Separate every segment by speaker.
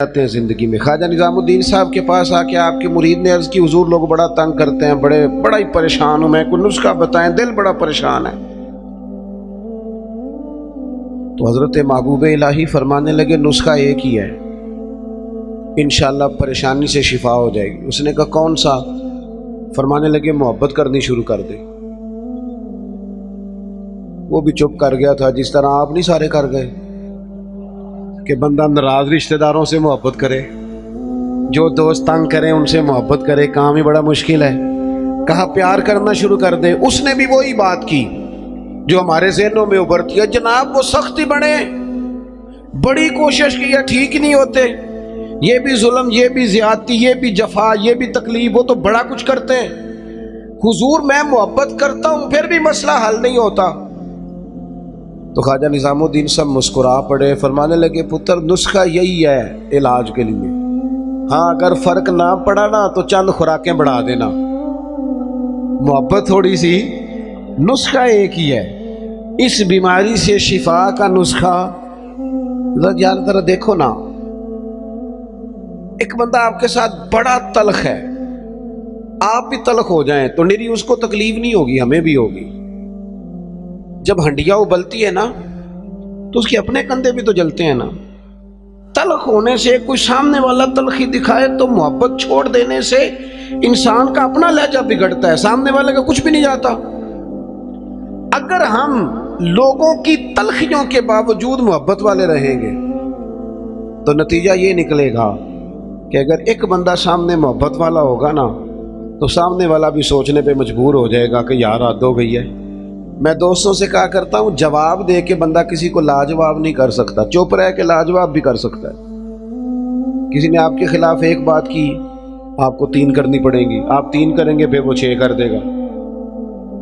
Speaker 1: ہیں زندگی میں۔ خواجہ نظام الدین صاحب کے پاس آ کے آپ کے مرید نے عرض کی حضور لوگ بڑا تنگ کرتے ہیں، بڑا ہی پریشان ہوں میں، کوئی نسخہ بتائیں، دل بڑا پریشان ہے۔ تو حضرت محبوب الہی فرمانے لگے نسخہ ایک ہی ہے، انشاءاللہ پریشانی سے شفا ہو جائے گی۔ اس نے کہا کون سا؟ فرمانے لگے محبت کرنی شروع کر دے۔ وہ بھی چپ کر گیا تھا، جس طرح آپ نہیں سارے کر گئے کہ بندہ ناراض رشتہ داروں سے محبت کرے، جو دوست تنگ کریں ان سے محبت کرے، کام ہی بڑا مشکل ہے۔ کہا پیار کرنا شروع کر دے۔ اس نے بھی وہی بات کی جو ہمارے ذہنوں میں ابھرتی ہے، جناب وہ سختی بڑھے، بڑی کوشش کی ہے، ٹھیک نہیں ہوتے، یہ بھی ظلم، یہ بھی زیادتی، یہ بھی جفا، یہ بھی تکلیف، وہ تو بڑا کچھ کرتے ہیں۔ حضور میں محبت کرتا ہوں پھر بھی مسئلہ حل نہیں ہوتا۔ تو خواجہ نظام الدین صاحب مسکرا پڑے، فرمانے لگے پتر نسخہ یہی ہے علاج کے لیے، ہاں اگر فرق نہ پڑا نا تو چند خوراکیں بڑھا دینا، محبت تھوڑی سی، نسخہ ایک ہی ہے۔ اس بیماری سے شفا کا نسخہ ذرا دیکھو نا، ایک بندہ آپ کے ساتھ بڑا تلخ ہے، آپ بھی تلخ ہو جائیں تو نری اس کو تکلیف نہیں ہوگی، ہمیں بھی ہوگی۔ جب ہنڈیا ابلتی ہے نا تو اس کے اپنے کندھے بھی تو جلتے ہیں نا۔ تلخ ہونے سے کوئی سامنے والا تلخی دکھائے تو محبت چھوڑ دینے سے انسان کا اپنا لہجہ بگڑتا ہے، سامنے والے کا کچھ بھی نہیں جاتا۔ اگر ہم لوگوں کی تلخیوں کے باوجود محبت والے رہیں گے تو نتیجہ یہ نکلے گا کہ اگر ایک بندہ سامنے محبت والا ہوگا نا تو سامنے والا بھی سوچنے پہ مجبور ہو جائے گا کہ یار حد ہو گئی ہے۔ میں دوستوں سے کہا کرتا ہوں جواب دے کے بندہ کسی کو لاجواب نہیں کر سکتا، چپ رہ کے لاجواب بھی کر سکتا ہے۔ کسی نے آپ کے خلاف ایک بات کی، آپ کو 3 کرنی پڑیں گی، آپ 3 کریں گے پھر وہ 6 کر دے گا،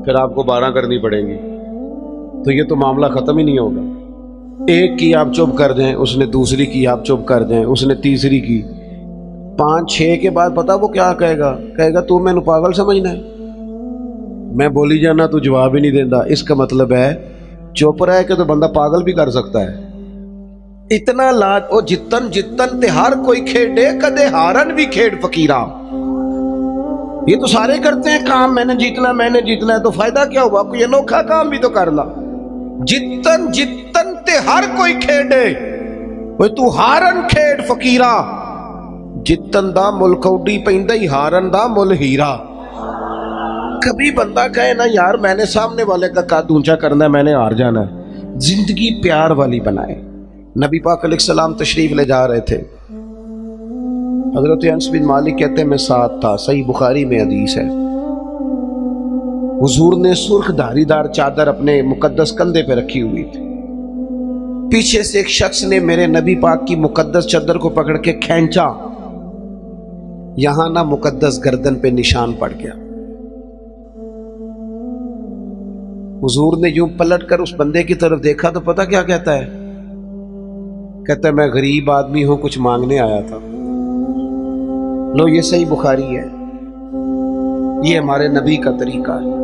Speaker 1: پھر آپ کو 12 کرنی پڑیں گی، تو یہ تو معاملہ ختم ہی نہیں ہوگا۔ ایک کی آپ چپ کر دیں، اس نے دوسری کی آپ چپ کر دیں، اس نے تیسری کی، 5 6 کے بعد پتا وہ کیا کہے گا تو میں نے پاگل سمجھنا ہے، میں بولی جانا تو جواب ہی نہیں دینا۔ اس کا مطلب ہے چپ رہ کے تو بندہ پاگل بھی کر سکتا ہے۔ اتنا لاج او جتن جتن تے ہر کوئی کھیڈے کدے ہارن بھی کھیڈ فقیرہ، یہ تو سارے کرتے ہیں کام، میں نے جیتنا ہے، تو فائدہ کیا ہوا؟ کوئی انوکھا کام بھی تو کر لا۔ جتن جتن تے ہر کوئی کھیڈے، وہ تو ہارن کھیڈ فقیرہ، جتن دا مل کوڈی پیندا ہی ہارن دا مل ہیرا۔ کبھی بندہ کہے نا یار میں نے سامنے والے کا قد اونچا کرنا ہے، میں نے ہار جانا ہے، زندگی پیار والی بنائے۔ نبی پاک علیہ السلام تشریف لے جا رہے تھے، حضرت انس بن مالک کہتے ہیں میں ساتھ تھا، صحیح بخاری میں حدیث ہے، حضور نے سرخ دھاری دار چادر اپنے مقدس کندھے پہ رکھی ہوئی تھی، پیچھے سے ایک شخص نے میرے نبی پاک کی مقدس چادر کو پکڑ کے کھینچا، یہاں نہ مقدس گردن پہ نشان پڑ گیا۔ حضور نے یوں پلٹ کر اس بندے کی طرف دیکھا تو پتہ کیا کہتا ہے؟ کہتا ہے میں غریب آدمی ہوں، کچھ مانگنے آیا تھا۔ لو یہ صحیح بخاری ہے، یہ ہمارے نبی کا طریقہ ہے۔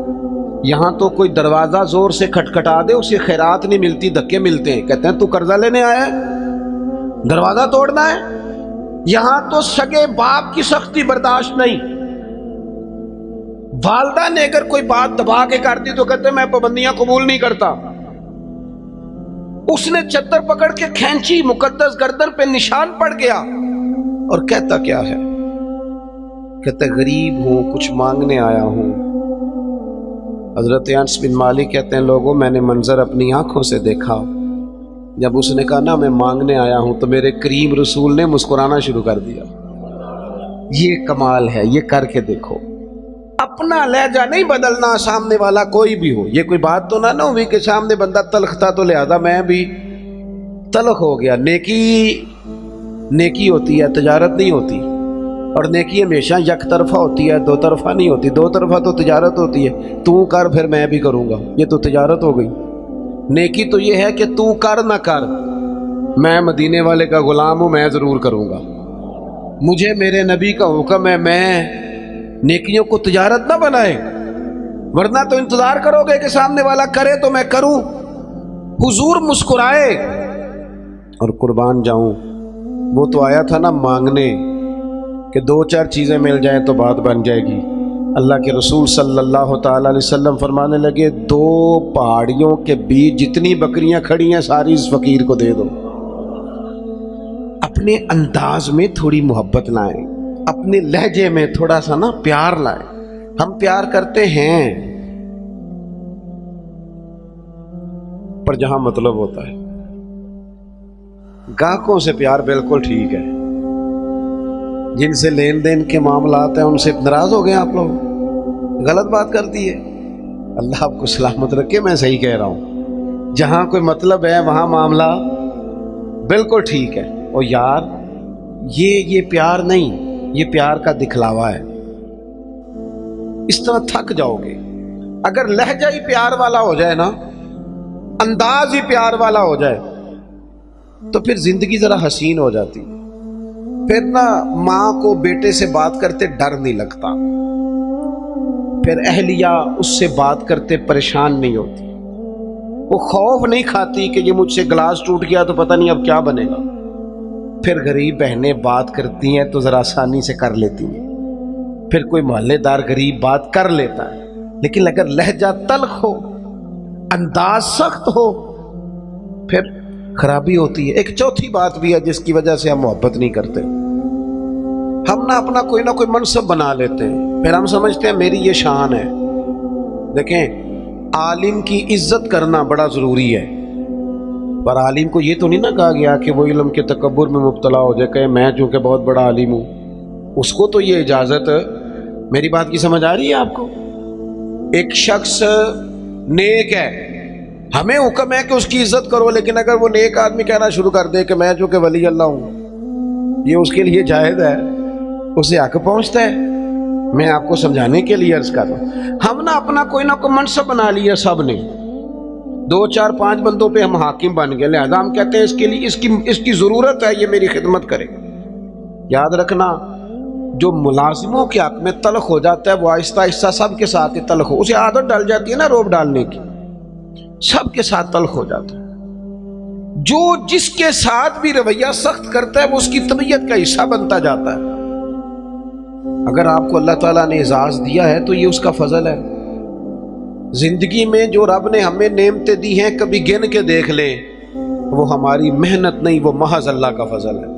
Speaker 1: یہاں تو کوئی دروازہ زور سے کھٹکھٹا دے اسے خیرات نہیں ملتی، دھکے ملتے ہیں، کہتے ہیں تو قرضہ لینے آیا ہے، دروازہ توڑنا ہے۔ یہاں تو سگے باپ کی سختی برداشت نہیں، والدہ نے اگر کوئی بات دبا کے کر دی تو کہتے ہیں میں پابندیاں قبول نہیں کرتا۔ اس نے چادر پکڑ کے کھینچی، مقدس گردن پہ نشان پڑ گیا، اور کہتا کیا ہے؟ کہتا غریب ہوں، کچھ مانگنے آیا ہوں۔ حضرت انس بن مالک کہتے ہیں لوگوں میں نے منظر اپنی آنکھوں سے دیکھا، جب اس نے کہا نا میں مانگنے آیا ہوں تو میرے کریم رسول نے مسکرانا شروع کر دیا۔ یہ کمال ہے، یہ کر کے دیکھو۔ اپنا لہجہ نہیں بدلنا، سامنے والا کوئی بھی ہو۔ یہ کوئی بات تو نہ ہوئی کہ سامنے بندہ تلخ تھا تو لہذا میں بھی تلخ ہو گیا۔ نیکی ہوتی ہے، تجارت نہیں ہوتی، اور نیکی ہمیشہ یک طرفہ ہوتی ہے، دو طرفہ نہیں ہوتی۔ دو طرفہ تو تجارت ہوتی ہے، تو کر پھر میں بھی کروں گا، یہ تو تجارت ہو گئی۔ نیکی تو یہ ہے کہ تو کر نہ کر، میں مدینے والے کا غلام ہوں، میں ضرور کروں گا، مجھے میرے نبی کا حکم ہے، میں نیکیوں کو تجارت نہ بنائے، ورنہ تو انتظار کرو گے کہ سامنے والا کرے تو میں کروں۔ حضور مسکرائے، اور قربان جاؤں وہ تو آیا تھا نا مانگنے کہ 2-4 چیزیں مل جائیں تو بات بن جائے گی. اللہ کے رسول صلی اللہ تعالی علیہ وسلم فرمانے لگے 2 پہاڑیوں کے بیچ جتنی بکریاں کھڑی ہیں ساری اس فقیر کو دے دو. اپنے انداز میں تھوڑی محبت لائیں، اپنے لہجے میں تھوڑا سا نا پیار لائیں. ہم پیار کرتے ہیں پر جہاں مطلب ہوتا ہے. گاہکوں سے پیار بالکل ٹھیک ہے، جن سے لین دین کے معاملات ہیں ان سے ناراض ہو گئے آپ لوگ، غلط بات کر دی ہے. اللہ آپ کو سلامت رکھے. میں صحیح کہہ رہا ہوں، جہاں کوئی مطلب ہے وہاں معاملہ بالکل ٹھیک ہے. اور یار یہ پیار نہیں، یہ پیار کا دکھلاوا ہے. اس طرح تھک جاؤ گے. اگر لہجہ ہی پیار والا ہو جائے نا، انداز ہی پیار والا ہو جائے تو پھر زندگی ذرا حسین ہو جاتی. پھر نا ماں کو بیٹے سے بات کرتے ڈر نہیں لگتا، پھر اہلیہ اس سے بات کرتے پریشان نہیں ہوتی، وہ خوف نہیں کھاتی کہ یہ مجھ سے گلاس ٹوٹ گیا تو پتہ نہیں اب کیا بنے گا. پھر غریب بہنیں بات کرتی ہیں تو ذرا آسانی سے کر لیتی ہیں، پھر کوئی محلے دار غریب بات کر لیتا ہے. لیکن اگر لہجہ تلخ ہو، انداز سخت ہو، پھر خرابی ہوتی ہے. ایک چوتھی بات بھی ہے جس کی وجہ سے ہم محبت نہیں کرتے. ہم نہ اپنا کوئی نہ کوئی منصب بنا لیتے ہیں، پھر ہم سمجھتے ہیں میری یہ شان ہے. دیکھیں، عالم کی عزت کرنا بڑا ضروری ہے، پر عالم کو یہ تو نہیں نہ کہا گیا کہ وہ علم کے تکبر میں مبتلا ہو جائے کہ میں چونکہ بہت بڑا عالم ہوں. اس کو تو یہ اجازت، میری بات کی سمجھ آ رہی ہے آپ کو؟ ایک شخص نیک ہے، ہمیں حکم ہے کہ اس کی عزت کرو، لیکن اگر وہ نیک آدمی کہنا شروع کر دے کہ میں چونکہ ولی اللہ ہوں، یہ اس کے لیے جائز ہے، اسے حق پہنچتا ہے. میں آپ کو سمجھانے کے لیے عرض کر رہا ہوں. ہم نے اپنا کوئی نہ کوئی منصب بنا لیا، سب نے 2-4-5 بندوں پہ ہم حاکم بن گئے، لہذا ہم کہتے ہیں اس کے لیے اس کی ضرورت ہے، یہ میری خدمت کرے. یاد رکھنا، جو ملازموں کے حق میں تلخ ہو جاتا ہے وہ آہستہ آہستہ سب کے ساتھ ہی تلخ ہو، اسے عادت ڈال جاتی ہے نا روب ڈالنے کی، سب کے ساتھ تلخ ہو جاتا ہے. جو جس کے ساتھ بھی رویہ سخت کرتا ہے وہ اس کی طبیعت کا حصہ بنتا جاتا ہے. اگر آپ کو اللہ تعالیٰ نے اعزاز دیا ہے تو یہ اس کا فضل ہے. زندگی میں جو رب نے ہمیں نعمتیں دی ہیں کبھی گن کے دیکھ لیں، وہ ہماری محنت نہیں، وہ محض اللہ کا فضل ہے.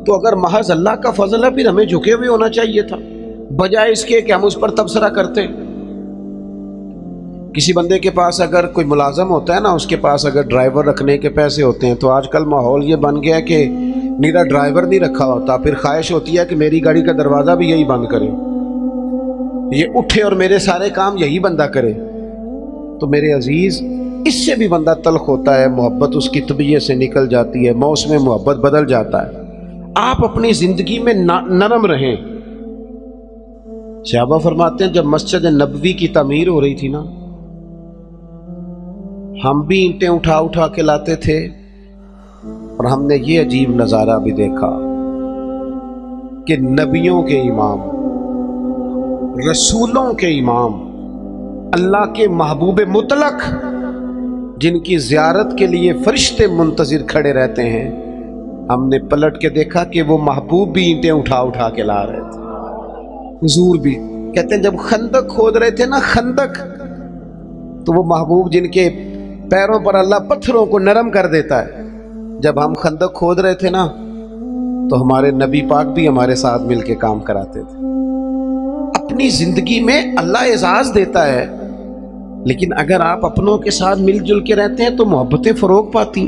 Speaker 1: تو اگر محض اللہ کا فضل ہے پھر ہمیں جھکے ہوئے ہونا چاہیے تھا، بجائے اس کے کہ ہم اس پر تبصرہ کرتے. کسی بندے کے پاس اگر کوئی ملازم ہوتا ہے نا، اس کے پاس اگر ڈرائیور رکھنے کے پیسے ہوتے ہیں تو آج کل ماحول یہ بن گیا کہ میرا ڈرائیور نہیں رکھا ہوتا، پھر خواہش ہوتی ہے کہ میری گاڑی کا دروازہ بھی یہی بند کرے، یہ اٹھے اور میرے سارے کام یہی بندہ کرے. تو میرے عزیز، اس سے بھی بندہ تلخ ہوتا ہے، محبت اس کی طبیعت سے نکل جاتی ہے، موسم محبت بدل جاتا ہے. آپ اپنی زندگی میں نرم رہیں. صحابہ فرماتے ہیں جب مسجد نبوی کی تعمیر ہو رہی تھی نا، ہم بھی اینٹیں اٹھا اٹھا کے لاتے تھے، اور ہم نے یہ عجیب نظارہ بھی دیکھا کہ نبیوں کے امام، رسولوں کے امام، اللہ کے محبوب مطلق، جن کی زیارت کے لیے فرشتے منتظر کھڑے رہتے ہیں، ہم نے پلٹ کے دیکھا کہ وہ محبوب بھی اینٹیں اٹھا اٹھا کے لا رہے تھے. حضور بھی کہتے ہیں جب خندق کھود رہے تھے نا، خندق، تو وہ محبوب جن کے پیروں پر اللہ پتھروں کو نرم کر دیتا ہے، جب ہم خندق کھود رہے تھے نا تو ہمارے نبی پاک بھی ہمارے ساتھ مل کے کام کراتے تھے. اپنی زندگی میں اللہ اعزاز دیتا ہے، لیکن اگر آپ اپنوں کے ساتھ مل جل کے رہتے ہیں تو محبتیں فروغ پاتی،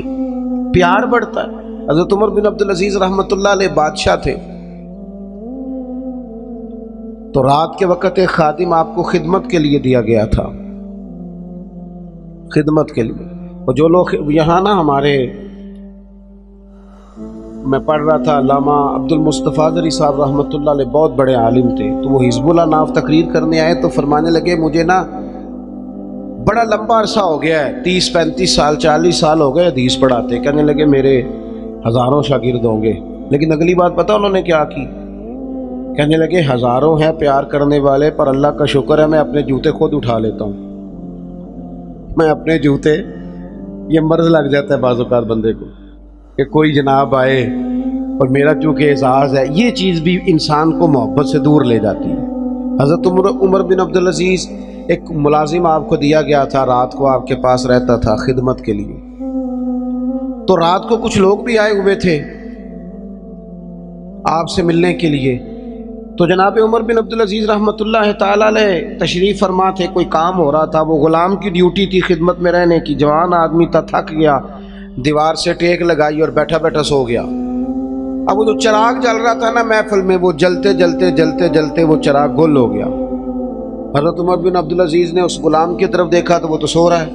Speaker 1: پیار بڑھتا ہے. حضرت عمر بن عبدالعزیز رحمۃ اللہ علیہ بادشاہ تھے، تو رات کے وقت ایک خادم آپ کو خدمت کے لیے دیا گیا تھا، خدمت کے لیے. اور جو لوگ یہاں نا ہمارے، میں پڑھ رہا تھا، علامہ عبد المصطفیٰ ذری صاحب رحمۃ اللہ علیہ بہت بڑے عالم تھے، تو وہ حزب اللہ ناف تقریر کرنے آئے تو فرمانے لگے مجھے نا بڑا لمبا عرصہ ہو گیا ہے، 30-35 سال 40 سال ہو گئے حدیث پڑھاتے. کہنے لگے میرے ہزاروں شاگرد ہوں گے. لیکن اگلی بات پتہ انہوں نے کیا کی؟ کہنے لگے ہزاروں ہیں پیار کرنے والے، پر اللہ کا شکر ہے میں اپنے جوتے خود اٹھا لیتا ہوں. میں اپنے جوتے، یہ مرض لگ جاتا ہے بعض اوقات بندے کو کہ کوئی جناب آئے اور میرا چونکہ اعزاز ہے، یہ چیز بھی انسان کو محبت سے دور لے جاتی ہے۔ حضرت عمر بن عبدالعزیز، ایک ملازم آپ کو دیا گیا تھا، رات کو آپ کے پاس رہتا تھا خدمت کے لیے۔ تو رات کو کچھ لوگ بھی آئے ہوئے تھے آپ سے ملنے کے لیے۔ تو جناب عمر بن عبدالعزیز رحمۃ اللہ تعالی علیہ تشریف فرما تھے، کوئی کام ہو رہا تھا، وہ غلام کی ڈیوٹی تھی خدمت میں رہنے کی، جوان آدمی تھا، تھک گیا، دیوار سے ٹیک لگائی اور بیٹھا بیٹھا سو گیا۔ اب وہ جو چراغ جل رہا تھا نا محفل میں، وہ جلتے جلتے جلتے جلتے وہ چراغ گل ہو گیا۔ حضرت عمر بن عبدالعزیز نے اس غلام کی طرف دیکھا تو وہ تو سو رہا ہے۔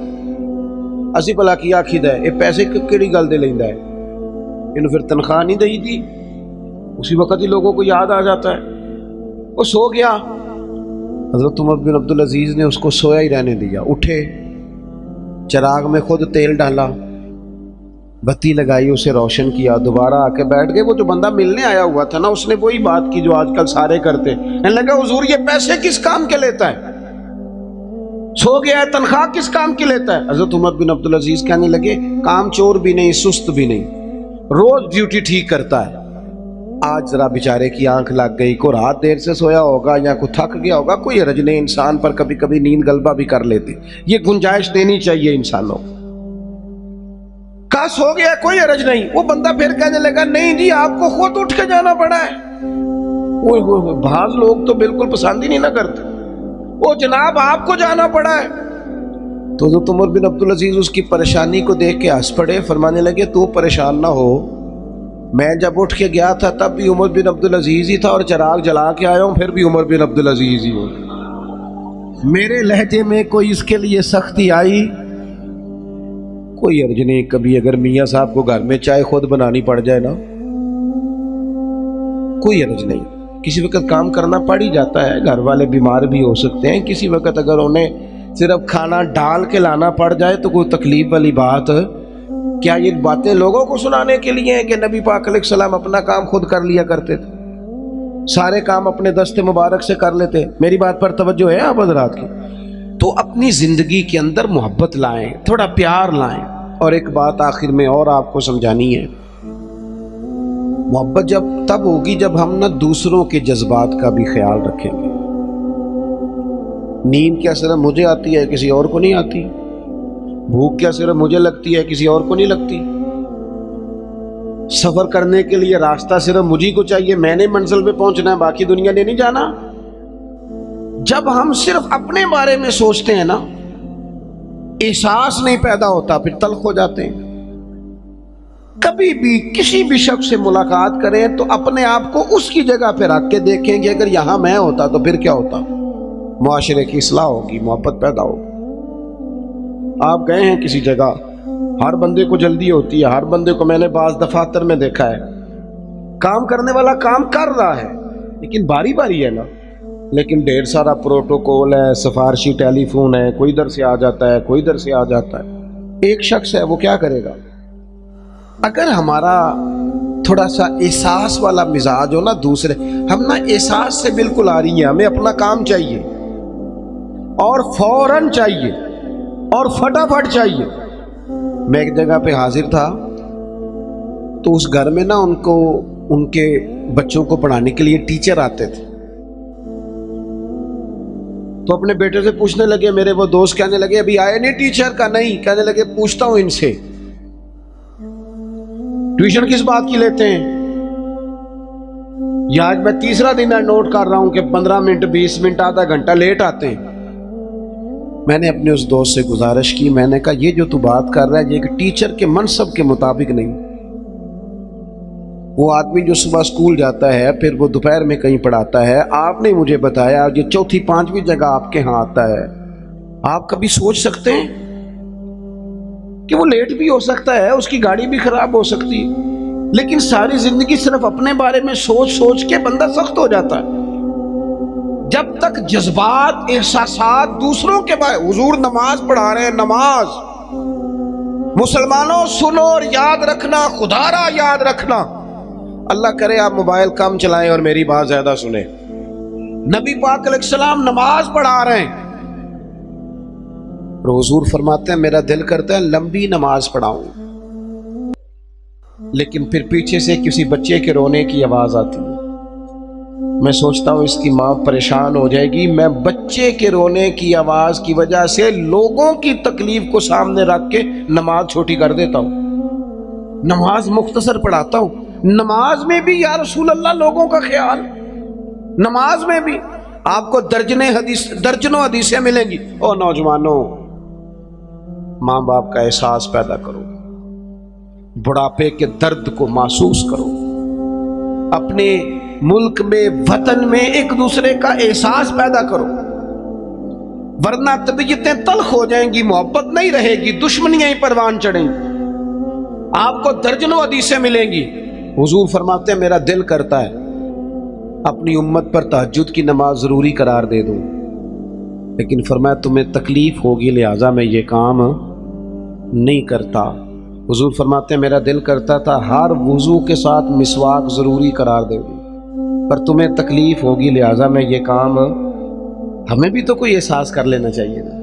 Speaker 1: اسی بلا کی آخید ہے، یہ پیسے کیڑی گل دے لیندہ ہے، انہوں پھر تنخواہ نہیں دئی تھی۔ اسی وقت ہی لوگوں کو یاد آ جاتا ہے، وہ سو گیا۔ حضرت عمر بن عبدالعزیز نے اس کو سویا ہی رہنے دیا، اٹھے، چراغ میں خود تیل ڈالا، بتی لگائی، اسے روشن کیا، دوبارہ آ کے بیٹھ گئے۔ وہ جو بندہ ملنے آیا ہوا تھا نا، اس نے وہی بات کی جو آج کل سارے کرتے ہیں۔ لگا حضور یہ پیسے کس کام کے لیتا ہے، سو گیا ہے، تنخواہ کس کام کی لیتا ہے؟ حضرت عمر بن عبدالعزیز کہنے لگے کام چور بھی نہیں، سست بھی نہیں، روز ڈیوٹی ٹھیک کرتا ہے۔ آج ذرا بیچارے کی آنکھ لگ گئی، کوئی رات دیر سے سویا ہوگا یا کوئی تھک گیا ہوگا، کوئی حرج نہیں، انسان پر کبھی کبھی نیند غلبہ بھی کر لیتے، یہ گنجائش دینی چاہیے انسانوں کو۔ کہا سو گیا کوئی حرج نہیں۔ وہ بندہ پھر کہنے لگا نہیں جی آپ کو خود اٹھ کے جانا پڑا ہے۔ بعض لوگ تو بالکل پسند ہی نہیں نہ کرتے، وہ جناب آپ کو جانا پڑا ہے۔ تو حضرت عمر بن عبدالعزیز اس کی پریشانی کو دیکھ کے ہنس پڑے، فرمانے لگے تو پریشان نہ ہو، میں جب اٹھ کے گیا تھا تب بھی عمر بن عبدالعزیز ہی تھا، اور چراغ جلا کے آیا ہوں پھر بھی عمر بن عبدالعزیز ہی ہوں۔ میرے لہجے میں کوئی اس کے لیے سختی آئی کوئی حرج نہیں، کبھی اگر میاں صاحب کو گھر میں چائے خود بنانی پڑ جائے نا، کوئی حرج نہیں، کسی وقت کام کرنا پڑ ہی جاتا ہے، گھر والے بیمار بھی ہو سکتے ہیں، کسی وقت اگر انہیں صرف کھانا ڈال کے لانا پڑ جائے تو کوئی تکلیف والی بات۔ کیا یہ باتیں لوگوں کو سنانے کے لیے ہیں کہ نبی پاک علیہ السلام اپنا کام خود کر لیا کرتے تھے، سارے کام اپنے دست مبارک سے کر لیتے؟ میری بات پر توجہ ہے آپ حضرات کی؟ تو اپنی زندگی کے اندر محبت لائیں، تھوڑا پیار لائیں۔ اور ایک بات آخر میں اور آپ کو سمجھانی ہے، محبت جب تب ہوگی جب ہم نہ دوسروں کے جذبات کا بھی خیال رکھیں گے۔ نیند کیا صرف مجھے آتی ہے، کسی اور کو نہیں آتی؟ بھوک کیا صرف مجھے لگتی ہے، کسی اور کو نہیں لگتی؟ سفر کرنے کے لیے راستہ صرف مجھے کو چاہیے، میں نے منزل پہ پہنچنا ہے، باقی دنیا نے نہیں جانا۔ جب ہم صرف اپنے بارے میں سوچتے ہیں نا، احساس نہیں پیدا ہوتا، پھر تلخ ہو جاتے ہیں۔ کبھی بھی کسی بھی شخص سے ملاقات کریں تو اپنے آپ کو اس کی جگہ پہ رکھ کے دیکھیں کہ اگر یہاں میں ہوتا تو پھر کیا ہوتا۔ معاشرے کی اصلاح ہوگی، محبت پیدا ہوگی۔ آپ گئے ہیں کسی جگہ، ہر بندے کو جلدی ہوتی ہے، ہر بندے کو میں نے بعض دفاتر میں دیکھا ہے، کام کرنے والا کام کر رہا ہے لیکن باری باری ہے نا، لیکن ڈھیر سارا پروٹوکول ہے، سفارشی ٹیلی فون ہے، کوئی ادھر سے آ جاتا ہے، کوئی ادھر سے آ جاتا ہے۔ ایک شخص ہے، وہ کیا کرے گا؟ اگر ہمارا تھوڑا سا احساس والا مزاج ہو نا، دوسرے ہم نا احساس سے بالکل آ رہی ہیں، ہمیں اپنا کام چاہیے اور فوراً چاہیے اور فٹافٹ چاہیے۔ میں ایک جگہ پہ حاضر تھا تو اس گھر میں نا ان کے بچوں کو پڑھانے کے لیے ٹیچر آتے تھے، تو اپنے بیٹے سے پوچھنے لگے، میرے وہ دوست کہنے لگے ابھی آئے نہیں ٹیچر کا؟ نہیں، کہنے لگے پوچھتا ہوں ان سے ٹیوشن کس بات کی لیتے ہیں؟ یہ آج میں تیسرا دن نوٹ کر رہا ہوں کہ 15 منٹ 20 منٹ آدھا گھنٹہ لیٹ آتے ہیں۔ میں نے اپنے اس دوست سے گزارش کی، میں نے کہا یہ جو تو بات کر رہا ہے یہ ایک ٹیچر کے منصب کے مطابق نہیں۔ وہ آدمی جو صبح اسکول جاتا ہے پھر وہ دوپہر میں کہیں پڑھاتا ہے، آپ نے مجھے بتایا یہ چوتھی پانچویں جگہ آپ کے ہاں آتا ہے۔ آپ کبھی سوچ سکتے ہیں کہ وہ لیٹ بھی ہو سکتا ہے، اس کی گاڑی بھی خراب ہو سکتی ہے، لیکن ساری زندگی صرف اپنے بارے میں سوچ سوچ کے بندہ سخت ہو جاتا ہے۔ جب تک جذبات احساسات دوسروں کے بارے، حضور نماز پڑھا رہے ہیں، نماز، مسلمانوں سنو اور یاد رکھنا، خدا را یاد رکھنا، اللہ کرے آپ موبائل کم چلائیں اور میری بات زیادہ سنیں۔ نبی پاک علیہ السلام نماز پڑھا رہے ہیں اور حضور فرماتے ہیں میرا دل کرتا ہے لمبی نماز پڑھاؤں، لیکن پھر پیچھے سے کسی بچے کے رونے کی آواز آتی ہے، میں سوچتا ہوں اس کی ماں پریشان ہو جائے گی، میں بچے کے رونے کی آواز کی وجہ سے لوگوں کی تکلیف کو سامنے رکھ کے نماز چھوٹی کر دیتا ہوں، نماز مختصر پڑھاتا ہوں۔ نماز میں بھی یا رسول اللہ لوگوں کا خیال، نماز میں بھی آپ کو درجنوں حدیثیں ملیں گی۔ او نوجوانوں، ماں باپ کا احساس پیدا کرو، بڑھاپے کے درد کو محسوس کرو، اپنے ملک میں وطن میں ایک دوسرے کا احساس پیدا کرو، ورنہ طبیعتیں تلخ ہو جائیں گی، محبت نہیں رہے گی، دشمنیاں ہی پروان چڑھیں گی، آپ کو درجنوں حدیثیں ملیں گی۔ حضور فرماتے ہیں میرا دل کرتا ہے اپنی امت پر تہجد کی نماز ضروری قرار دے دوں، لیکن فرمایا تمہیں تکلیف ہوگی لہٰذا میں یہ کام نہیں کرتا۔ حضور فرماتے ہیں میرا دل کرتا تھا ہر وضو کے ساتھ مسواک ضروری قرار دے دوں، پر تمہیں تکلیف ہوگی لہٰذا میں یہ کام۔ ہمیں بھی تو کوئی احساس کر لینا چاہیے نا،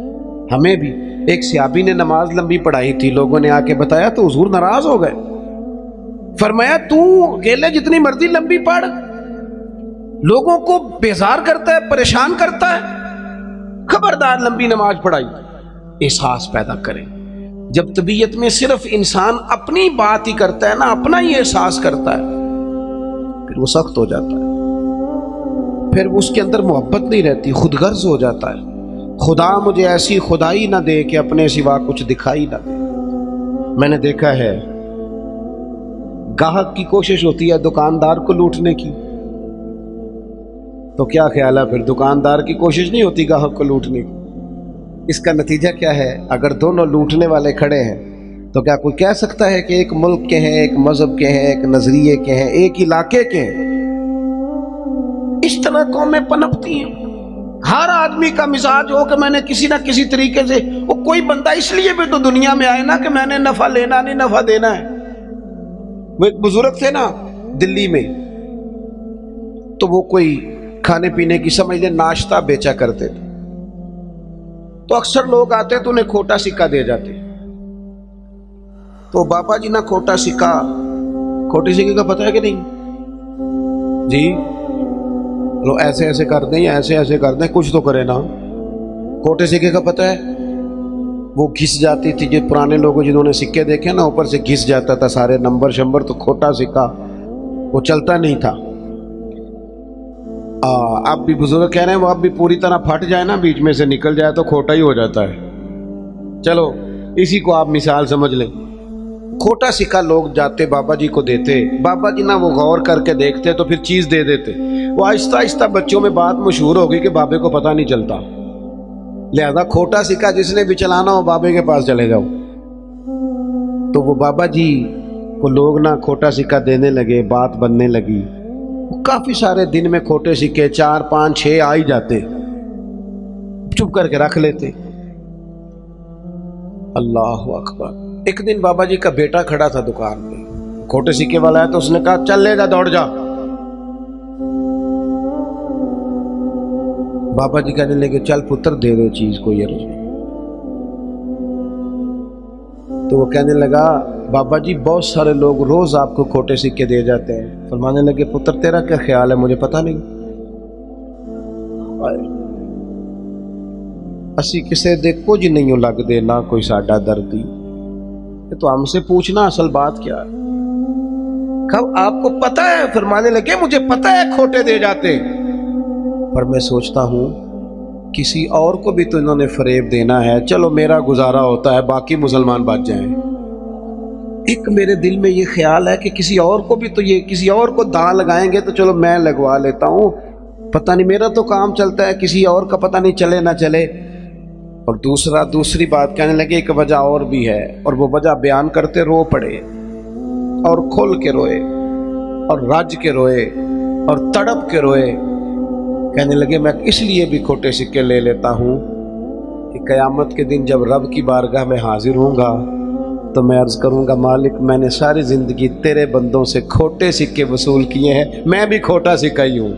Speaker 1: ہمیں بھی۔ ایک صحابی نے نماز لمبی پڑھائی تھی، لوگوں نے آ کے بتایا تو حضور ناراض ہو گئے، فرمایا تو اکیلے جتنی مرضی لمبی پڑھ، لوگوں کو بیزار کرتا ہے، پریشان کرتا ہے، خبردار لمبی نماز پڑھائی۔ احساس پیدا کریں، جب طبیعت میں صرف انسان اپنی بات ہی کرتا ہے نا، اپنا ہی احساس کرتا ہے، پھر وہ سخت ہو جاتا ہے، پھر اس کے اندر محبت نہیں رہتی، خود غرض ہو جاتا ہے۔ خدا مجھے ایسی خدائی نہ دے کہ اپنے سوا کچھ دکھائی نہ دے۔ میں نے دیکھا ہے گاہک کی کوشش ہوتی ہے دکاندار کو لوٹنے کی، تو کیا خیال ہے پھر دکاندار کی کوشش نہیں ہوتی گاہک کو لوٹنے کی؟ اس کا نتیجہ کیا ہے؟ اگر دونوں لوٹنے والے کھڑے ہیں تو کیا کوئی کہہ سکتا ہے کہ ایک ملک کے ہیں، ایک مذہب کے ہیں، ایک نظریے کے ہیں، ایک علاقے کے ہیں؟ اس طرح قومیں پنپتی ہیں۔ ہر آدمی کا مزاج ہو کہ میں نے کسی نہ کسی طریقے سے، وہ کوئی بندہ اس لیے بھی تو دنیا میں آئے نا کہ میں نے نفع لینا نہیں، نفع دینا ہے۔ وہ ایک بزرگ تھے نا دلی میں، تو وہ کوئی کھانے پینے کی سمجھ لیں ناشتہ بیچا کرتے تھے، تو اکثر لوگ آتے تو انہیں کھوٹا سکہ دے جاتے، تو بابا جی نہ کھوٹا سکہ، کھوٹے سکے کا پتہ ہے کہ نہیں جی؟ لو ایسے ایسے کر دیں یا ایسے ایسے کر دیں، کچھ تو کرے نا۔ کھوٹے سکے کا پتہ ہے؟ وہ گھس جاتی تھی، جو پرانے لوگ جنہوں نے سکے دیکھے نا، اوپر سے گھس جاتا تھا سارے نمبر شمبر، تو کھوٹا سکہ وہ چلتا نہیں تھا۔ اب بھی بزرگ کہہ رہے ہیں وہ اب بھی پوری طرح پھٹ جائے نا، بیچ میں سے نکل جائے تو کھوٹا ہی ہو جاتا ہے۔ چلو اسی کو آپ مثال سمجھ لیں، کھوٹا سکہ لوگ جاتے بابا جی کو دیتے، بابا جی نہ وہ غور کر کے دیکھتے تو پھر چیز دے دیتے۔ وہ آہستہ آہستہ بچوں میں بات مشہور ہوگی کہ بابے کو پتہ نہیں چلتا، لہذا کھوٹا سکہ جس نے بھی چلانا ہو بابے کے پاس چلے جاؤ۔ تو وہ بابا جی کو لوگ نہ کھوٹا سکہ دینے لگے، بات بننے لگی، کافی سارے دن میں کھوٹے سکے 4 5 6 آ ہی جاتے، چپ کر کے رکھ لیتے۔ اللہ اکبر۔ ایک دن بابا جی کا بیٹا کھڑا تھا دکان پہ، کھوٹے سکے والا ہے، تو اس نے کہا چل لے جا، دوڑ جا۔ بابا جی کہنے لگے چل پتر دے دو چیز کو یہ رجوع۔ تو وہ کہنے لگا بابا جی بہت سارے لوگ روز آپ کو کھوٹے سکے دے جاتے ہیں۔ فرمانے لگے پتر تیرا کیا خیال ہے، مجھے پتہ نہیں۔ اسی کسے دے کچھ نہیں لگ دے نہ کوئی ساڈا دردی، تو ہم سے پوچھنا اصل بات کیا ہے؟ کب آپ کو پتہ ہے؟ فرمانے لگے مجھے پتہ ہے کھوٹے دے جاتے، پر میں سوچتا ہوں کسی اور کو بھی تو انہوں نے فریب دینا ہے، چلو میرا گزارا ہوتا ہے، باقی مسلمان بچ جائیں۔ ایک میرے دل میں یہ خیال ہے کہ کسی اور کو بھی تو یہ کسی اور کو دان لگائیں گے تو چلو میں لگوا لیتا ہوں، پتہ نہیں میرا تو کام چلتا ہے، کسی اور کا پتہ نہیں چلے نہ چلے۔ اور دوسری بات کہنے لگے ایک وجہ اور بھی ہے، اور وہ وجہ بیان کرتے رو پڑے اور کھل کے روئے اور رج کے روئے اور تڑپ کے روئے۔ کہنے لگے میں اس لیے بھی کھوٹے سکے لے لیتا ہوں کہ قیامت کے دن جب رب کی بارگاہ میں حاضر ہوں گا تو میں عرض کروں گا مالک میں نے ساری زندگی تیرے بندوں سے کھوٹے سکے وصول کیے ہیں، میں بھی کھوٹا سکہ ہی ہوں،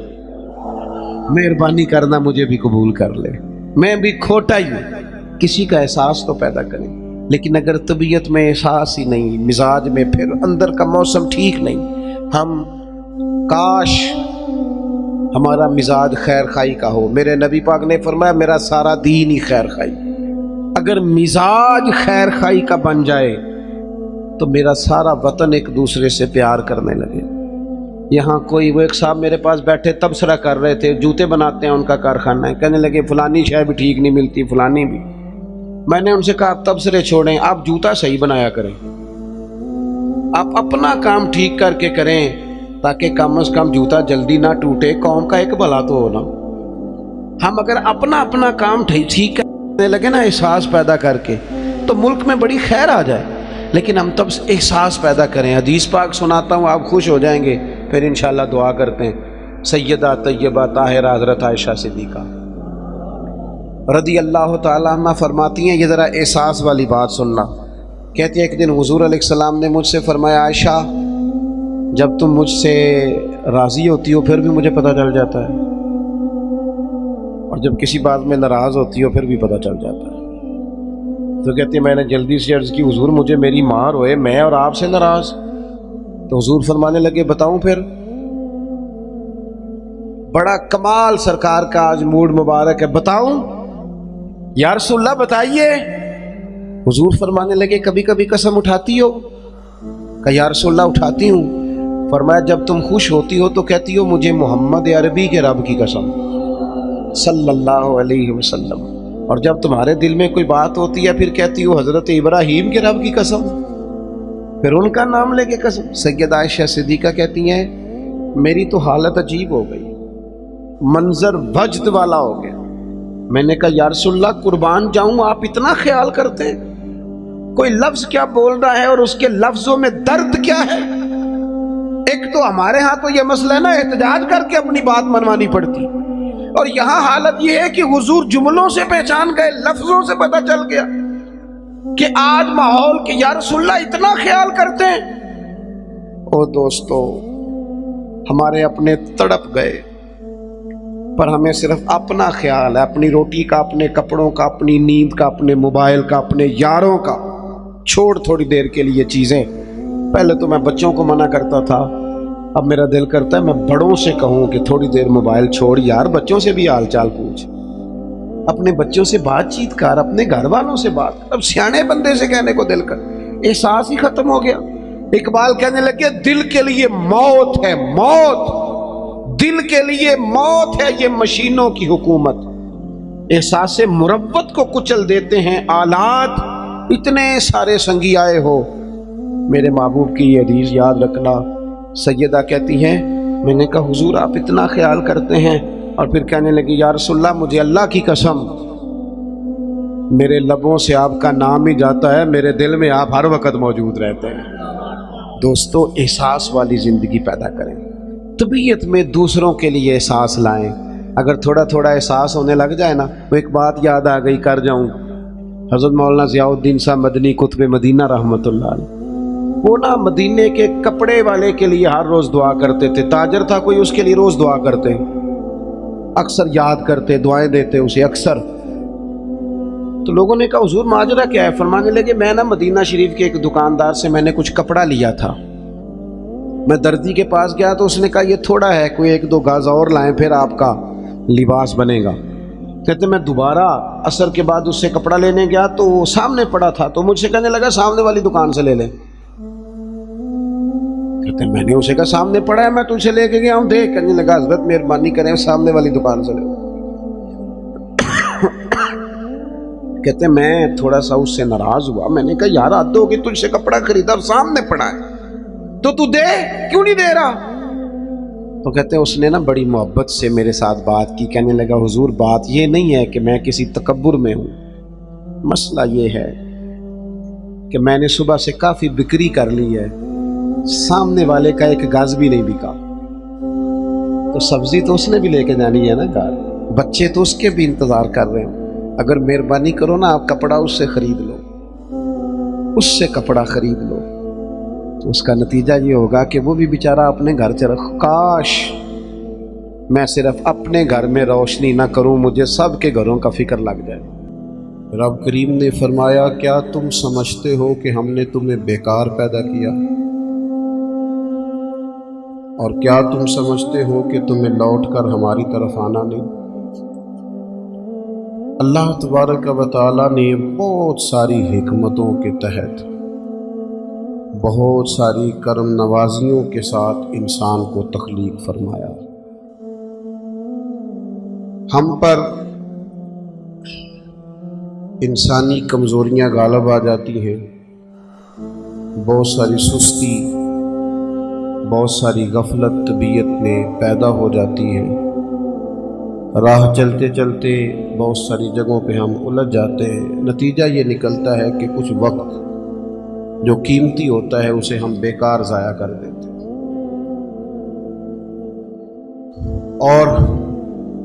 Speaker 1: مہربانی کرنا مجھے بھی قبول کر لے، میں بھی کھوٹا ہی ہوں۔ کسی کا احساس تو پیدا کریں۔ لیکن اگر طبیعت میں احساس ہی نہیں، مزاج میں، پھر اندر کا موسم ٹھیک نہیں، ہم کاش ہمارا مزاج خیر خائی کا ہو۔ میرے نبی پاک نے فرمایا میرا سارا دین ہی خیر خائی۔ اگر مزاج خیر خائی کا بن جائے تو میرا سارا وطن ایک دوسرے سے پیار کرنے لگے۔ یہاں کوئی وہ ایک صاحب میرے پاس بیٹھے تبصرہ کر رہے تھے، جوتے بناتے ہیں، ان کا کارخانہ ہے، کہنے لگے فلانی شے بھی ٹھیک نہیں ملتی، فلانی بھی۔ میں نے ان سے کہا آپ تبصرے چھوڑیں، آپ جوتا صحیح بنایا کریں، آپ اپنا کام ٹھیک کر کے کریں تاکہ کم از کم جوتا جلدی نہ ٹوٹے، قوم کا ایک بھلا تو ہونا۔ ہم اگر اپنا کام ٹھیک کرنے لگے نا احساس پیدا کر کے، تو ملک میں بڑی خیر آ جائے۔ لیکن ہم تب احساس پیدا کریں۔ حدیث پاک سناتا ہوں، آپ خوش ہو جائیں گے، پھر انشاءاللہ دعا کرتے ہیں۔ سیدہ طیبہ طاہرہ حضرت عائشہ صدیقہ رضی اللہ تعالیٰ عنہ فرماتی ہیں، یہ ذرا احساس والی بات سننا۔ کہتے ہیں ایک دن حضور علیہ السلام نے مجھ سے فرمایا عائشہ جب تم مجھ سے راضی ہوتی ہو پھر بھی مجھے پتہ چل جاتا ہے، اور جب کسی بات میں ناراض ہوتی ہو پھر بھی پتہ چل جاتا ہے۔ تو کہتے ہیں میں نے جلدی سے عرض کی حضور مجھے میری ماں روئے، میں اور آپ سے ناراض؟ تو حضور فرمانے لگے بتاؤں پھر؟ بڑا کمال سرکار کا آج موڈ مبارک ہے، بتاؤں یا رسول اللہ بتائیے۔ حضور فرمانے لگے کبھی کبھی قسم اٹھاتی ہو؟ کہ یا رسول اللہ اٹھاتی ہوں۔ فرمایا جب تم خوش ہوتی ہو تو کہتی ہو مجھے محمد عربی کے رب کی قسم صلی اللہ علیہ وسلم، اور جب تمہارے دل میں کوئی بات ہوتی ہے پھر کہتی ہو حضرت ابراہیم کے رب کی قسم، پھر ان کا نام لے کے قسم۔ سیدہ عائشہ صدیقہ کہتی ہیں میری تو حالت عجیب ہو گئی، منظر وجد والا ہو گیا۔ میں نے کہا یا رسول اللہ قربان جاؤں آپ اتنا خیال کرتے ہیں؟ کوئی لفظ کیا بول رہا ہے اور اس کے لفظوں میں درد کیا ہے؟ ایک تو ہمارے ہاں تو یہ مسئلہ ہے نا احتجاج کر کے اپنی بات منوانی پڑتی، اور یہاں حالت یہ ہے کہ حضور جملوں سے پہچان گئے، لفظوں سے پتہ چل گیا کہ آج ماحول کے یا رسول اللہ اتنا خیال کرتے ہیں۔ او دوستو ہمارے اپنے تڑپ گئے، پر ہمیں صرف اپنا خیال ہے، اپنی روٹی کا، اپنے کپڑوں کا، اپنی نیند کا، اپنے موبائل کا، اپنے یاروں کا۔ چھوڑ تھوڑی دیر کے لیے چیزیں، پہلے تو میں بچوں کو منع کرتا تھا، اب میرا دل کرتا ہے میں بڑوں سے کہوں کہ تھوڑی دیر موبائل چھوڑ یار، بچوں سے بھی حال چال پوچھ، اپنے بچوں سے بات چیت کر، اپنے گھر والوں سے بات کر۔ اب سیانے بندے سے کہنے کو دل کر، احساس ہی ختم ہو گیا۔ اقبال کہنے لگے دل کے لیے موت ہے موت، دل کے لیے موت ہے یہ مشینوں کی حکومت، احساس مروت کو کچل دیتے ہیں آلات، اتنے سارے سنگی آئے ہو۔ میرے محبوب کی یہ حدیث یاد رکھنا۔ سیدہ کہتی ہیں میں نے کہا حضور آپ اتنا خیال کرتے ہیں، اور پھر کہنے لگی یا رسول اللہ مجھے اللہ کی قسم میرے لبوں سے آپ کا نام ہی جاتا ہے، میرے دل میں آپ ہر وقت موجود رہتے ہیں۔ دوستو احساس والی زندگی پیدا کریں، طبیعت میں دوسروں کے لیے احساس لائیں۔ اگر تھوڑا تھوڑا احساس ہونے لگ جائے نا، وہ ایک بات یاد آ گئی کر جاؤں، حضرت مولانا ضیاء الدین صاحب مدنی قطب مدینہ رحمۃ اللہ علیہ، وہ نا مدینے کے کپڑے والے کے لیے ہر روز دعا کرتے تھے، تاجر تھا کوئی اس کے لیے روز دعا کرتے، اکثر یاد کرتے، دعائیں دیتے اسے اکثر۔ تو لوگوں نے کہا حضور ماجرا کیا ہے؟ فرمانے لگے میں نا مدینہ شریف کے ایک دکاندار سے میں نے کچھ کپڑا لیا تھا، میں دردی کے پاس گیا تو اس نے کہا یہ تھوڑا ہے، کوئی ایک دو گاز اور لائیں پھر آپ کا لباس بنے گا۔ کہتے میں دوبارہ عصر کے بعد اس سے کپڑا لینے گیا تو وہ سامنے پڑا تھا، تو مجھ سے کہنے لگا سامنے والی دکان سے لے لیں۔ کہتے میں نے اسے کہا سامنے پڑا ہے میں تجھ سے لے کے گیا ہوں، دیکھ۔ کہنے لگا حضرت مہربانی کریں سامنے والی دکان سے لے۔ کہتے میں تھوڑا سا اس سے ناراض ہوا، میں نے کہا یار حد ہوگی، تجھ سے کپڑا خریدا اور سامنے پڑا ہے تو دے، کیوں نہیں دے رہا؟ تو کہتے ہیں اس نے نا بڑی محبت سے میرے ساتھ بات کی، کہنے لگا حضور بات یہ نہیں ہے کہ میں کسی تکبر میں ہوں، مسئلہ یہ ہے کہ میں نے صبح سے کافی بکری کر لی ہے، سامنے والے کا ایک گاز بھی نہیں بکا، تو سبزی تو اس نے بھی لے کے جانی ہے نا گھر، بچے تو اس کے بھی انتظار کر رہے ہیں، اگر مہربانی کرو نا آپ کپڑا اس سے خرید لو، اس سے کپڑا خرید لو، تو اس کا نتیجہ یہ ہوگا کہ وہ بھی بیچارہ اپنے گھر چلا۔ کاش میں صرف اپنے گھر میں روشنی نہ کروں، مجھے سب کے گھروں کا فکر لگ جائے۔ رب کریم نے فرمایا کیا تم سمجھتے ہو کہ ہم نے تمہیں بیکار پیدا کیا اور کیا تم سمجھتے ہو کہ تمہیں لوٹ کر ہماری طرف آنا نہیں؟ اللہ تبارک و تعالیٰ نے بہت ساری حکمتوں کے تحت بہت ساری کرم نوازیوں کے ساتھ انسان کو تخلیق فرمایا۔ ہم پر انسانی کمزوریاں غالب آ جاتی ہیں، بہت ساری سستی، بہت ساری غفلت طبیعت میں پیدا ہو جاتی ہے۔ راہ چلتے چلتے بہت ساری جگہوں پہ ہم الجھ جاتے ہیں، نتیجہ یہ نکلتا ہے کہ کچھ وقت جو قیمتی ہوتا ہے اسے ہم بیکار ضائع کر دیتے ہیں، اور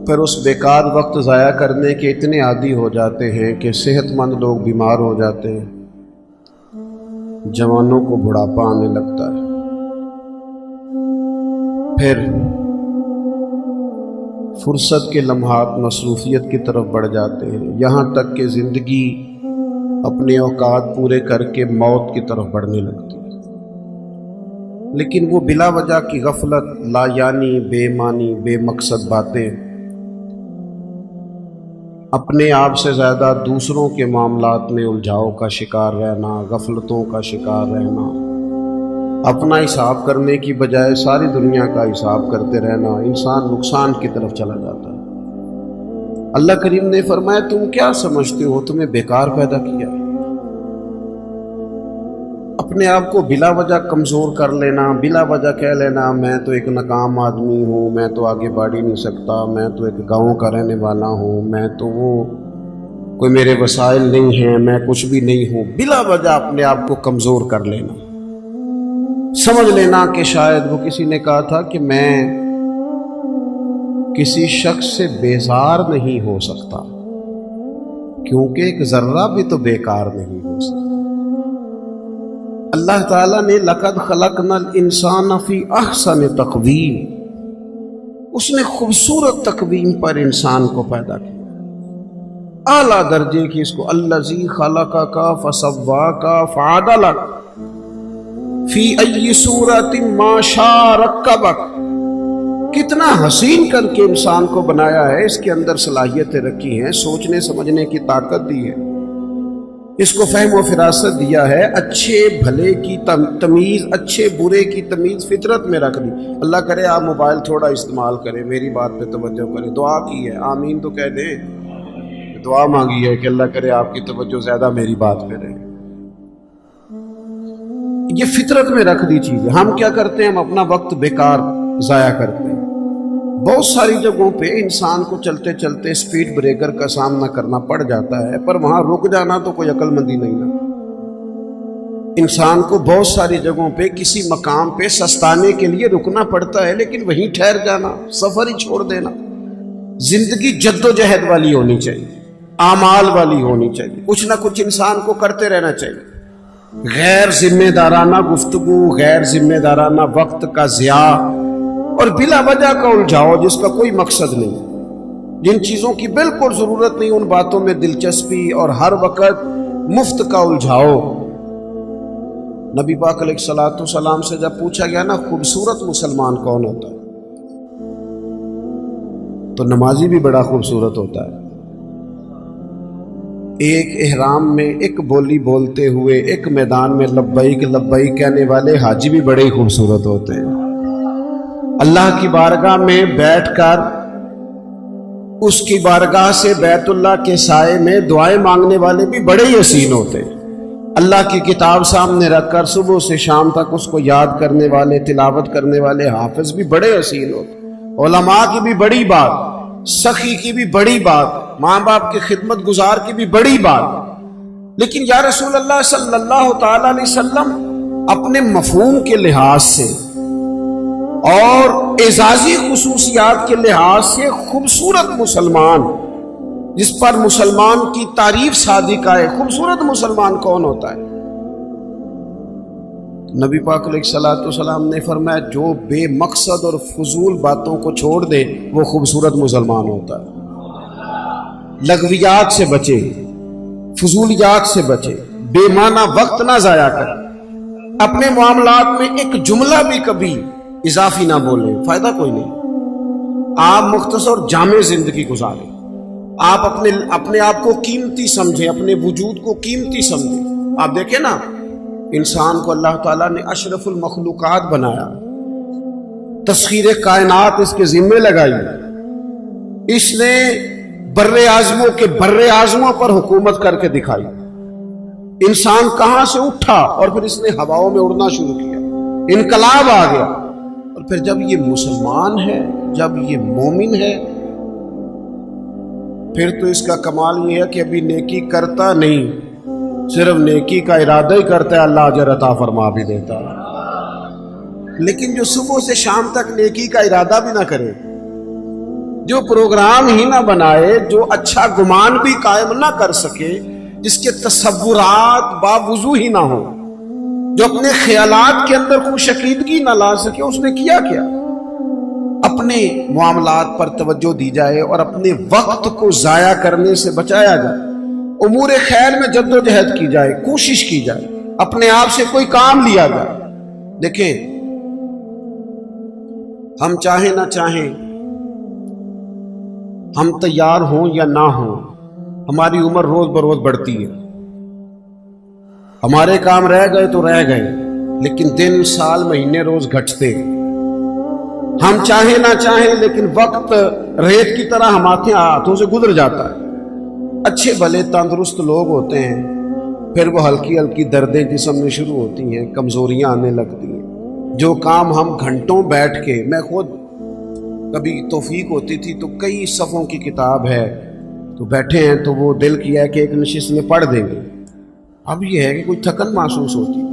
Speaker 1: پھر اس بیکار وقت ضائع کرنے کے اتنے عادی ہو جاتے ہیں کہ صحت مند لوگ بیمار ہو جاتے ہیں، جوانوں کو بڑھاپا آنے لگتا ہے، پھر فرصت کے لمحات مصروفیت کی طرف بڑھ جاتے ہیں، یہاں تک کہ زندگی اپنے اوقات پورے کر کے موت کی طرف بڑھنے لگتی ہے۔ لیکن وہ بلا وجہ کی غفلت، لا یعنی، بے معنی، بے مقصد باتیں، اپنے آپ سے زیادہ دوسروں کے معاملات میں الجھاؤ کا شکار رہنا، غفلتوں کا شکار رہنا، اپنا حساب کرنے کی بجائے ساری دنیا کا حساب کرتے رہنا، انسان نقصان کی طرف چلا جاتا ہے۔ اللہ کریم نے فرمایا تم کیا سمجھتے ہو تمہیں بیکار پیدا کیا؟ اپنے آپ کو بلا وجہ کمزور کر لینا، بلا وجہ کہہ لینا میں تو ایک ناکام آدمی ہوں، میں تو آگے بڑھ ہی نہیں سکتا، میں تو ایک گاؤں کا رہنے والا ہوں، میں تو وہ کوئی میرے وسائل نہیں ہیں، میں کچھ بھی نہیں ہوں، بلا وجہ اپنے آپ کو کمزور کر لینا، سمجھ لینا کہ شاید وہ کسی نے کہا تھا کہ میں کسی شخص سے بیزار نہیں ہو سکتا کیونکہ ایک ذرہ بھی تو بیکار نہیں ہو سکتا۔ اللہ تعالیٰ نے لقد خلقنا الانسان فی احسن تقویم، اس نے خوبصورت تقویم پر انسان کو پیدا کیا، اعلیٰ درجے کی، اس کو الذی خلقک فسواک فعدلک فی ای صورت ما شاء رکبک، کتنا حسین کر کے انسان کو بنایا ہے، اس کے اندر صلاحیتیں رکھی ہیں، سوچنے سمجھنے کی طاقت دی ہے، اس کو فہم و فراست دیا ہے، اچھے بھلے کی تمیز، اچھے برے کی تمیز فطرت میں رکھ دی۔ اللہ کرے آپ موبائل تھوڑا استعمال کریں، میری بات پہ توجہ کریں، دعا کی ہے، آمین تو کہہ دیں، دعا مانگی ہے کہ اللہ کرے آپ کی توجہ زیادہ میری بات پہ رہے۔ یہ فطرت میں رکھ دی چیز ہے، ہم کیا کرتے ہیں، ہم اپنا وقت بیکار ضائع کرتے ہیں۔ بہت ساری جگہوں پہ انسان کو چلتے چلتے سپیڈ بریکر کا سامنا کرنا پڑ جاتا ہے، پر وہاں رک جانا تو کوئی عقل مندی نہیں نا۔ انسان کو بہت ساری جگہوں پہ کسی مقام پہ سستانے کے لیے رکنا پڑتا ہے، لیکن وہیں ٹھہر جانا، سفر ہی چھوڑ دینا۔ زندگی جد و جہد والی ہونی چاہیے، اعمال والی ہونی چاہیے، کچھ نہ کچھ انسان کو کرتے رہنا چاہیے۔ غیر ذمہ دارانہ گفتگو، غیر ذمہ دارانہ وقت کا ضیاع اور بلا وجہ کا الجھاؤ جس کا کوئی مقصد نہیں، جن چیزوں کی بالکل ضرورت نہیں ان باتوں میں دلچسپی اور ہر وقت مفت کا الجھاؤ۔ نبی پاک علیہ الصلوۃ والسلام سے جب پوچھا گیا نا خوبصورت مسلمان کون ہوتا ہے، تو نمازی بھی بڑا خوبصورت ہوتا ہے، ایک احرام میں ایک بولی بولتے ہوئے ایک میدان میں لبیک لبیک کہنے والے حاجی بھی بڑے خوبصورت ہوتے ہیں، اللہ کی بارگاہ میں بیٹھ کر اس کی بارگاہ سے بیت اللہ کے سائے میں دعائیں مانگنے والے بھی بڑے ہی حسین ہوتے ہیں، اللہ کی کتاب سامنے رکھ کر صبح سے شام تک اس کو یاد کرنے والے، تلاوت کرنے والے حافظ بھی بڑے حسین ہوتے ہیں، علماء کی بھی بڑی بات، سخی کی بھی بڑی بات، ماں باپ کی خدمت گزار کی بھی بڑی بات۔ لیکن یا رسول اللہ صلی اللہ تعالی علیہ وسلم اپنے مفہوم کے لحاظ سے اور اعزازی خصوصیات کے لحاظ سے خوبصورت مسلمان، جس پر مسلمان کی تعریف صادقہ ہے، خوبصورت مسلمان کون ہوتا ہے؟ نبی پاک علیہ الصلوۃ والسلام نے فرمایا جو بے مقصد اور فضول باتوں کو چھوڑ دے وہ خوبصورت مسلمان ہوتا ہے، لغویات سے بچے، فضولیات سے بچے، بے معنی وقت نہ ضائع کریں، اپنے معاملات میں ایک جملہ بھی کبھی اضافی نہ بولیں، فائدہ کوئی نہیں۔ آپ مختصر جامع زندگی گزاریں، آپ اپنے آپ کو قیمتی سمجھیں، اپنے وجود کو قیمتی سمجھیں۔ آپ دیکھیں نا، انسان کو اللہ تعالیٰ نے اشرف المخلوقات بنایا، تسخیر کائنات اس کے ذمے لگائی، اس نے بر اعظموں کے بر اعظموں پر حکومت کر کے دکھائی۔ انسان کہاں سے اٹھا اور پھر اس نے ہواؤں میں اڑنا شروع کیا، انقلاب آ گیا، اور پھر جب یہ مسلمان ہے، جب یہ مومن ہے، پھر تو اس کا کمال یہ ہے کہ ابھی نیکی کرتا نہیں، صرف نیکی کا ارادہ ہی کرتا ہے، اللہ اجر عطا فرما بھی دیتا ہے۔ لیکن جو صبح سے شام تک نیکی کا ارادہ بھی نہ کرے، جو پروگرام ہی نہ بنائے، جو اچھا گمان بھی قائم نہ کر سکے، جس کے تصورات باوضو ہی نہ ہو، جو اپنے خیالات کے اندر کوئی شکیدگی نہ لا سکے، اس نے کیا کیا؟ اپنے معاملات پر توجہ دی جائے اور اپنے وقت کو ضائع کرنے سے بچایا جائے، امور خیر میں جد و جہد کی جائے، کوشش کی جائے، اپنے آپ سے کوئی کام لیا جائے۔ دیکھیں، ہم چاہیں نہ چاہیں، ہم تیار ہوں یا نہ ہوں، ہماری عمر روز بروز بڑھتی ہے، ہمارے کام رہ گئے تو رہ گئے، لیکن دن سال مہینے روز گھٹتے ہیں۔ ہم چاہیں نہ چاہیں لیکن وقت ریت کی طرح ہمارے ہاتھوں سے گزر جاتا ہے۔ اچھے بھلے تندرست لوگ ہوتے ہیں، پھر وہ ہلکی ہلکی دردیں جسم میں شروع ہوتی ہیں، کمزوریاں آنے لگتی ہیں۔ جو کام ہم گھنٹوں بیٹھ کے، میں خود کبھی توفیق ہوتی تھی تو کئی صفوں کی کتاب ہے، تو بیٹھے ہیں تو وہ دل کیا ہے کہ ایک نشست میں پڑھ دیں گے۔ اب یہ ہے کہ کوئی تھکن محسوس ہوتی ہے،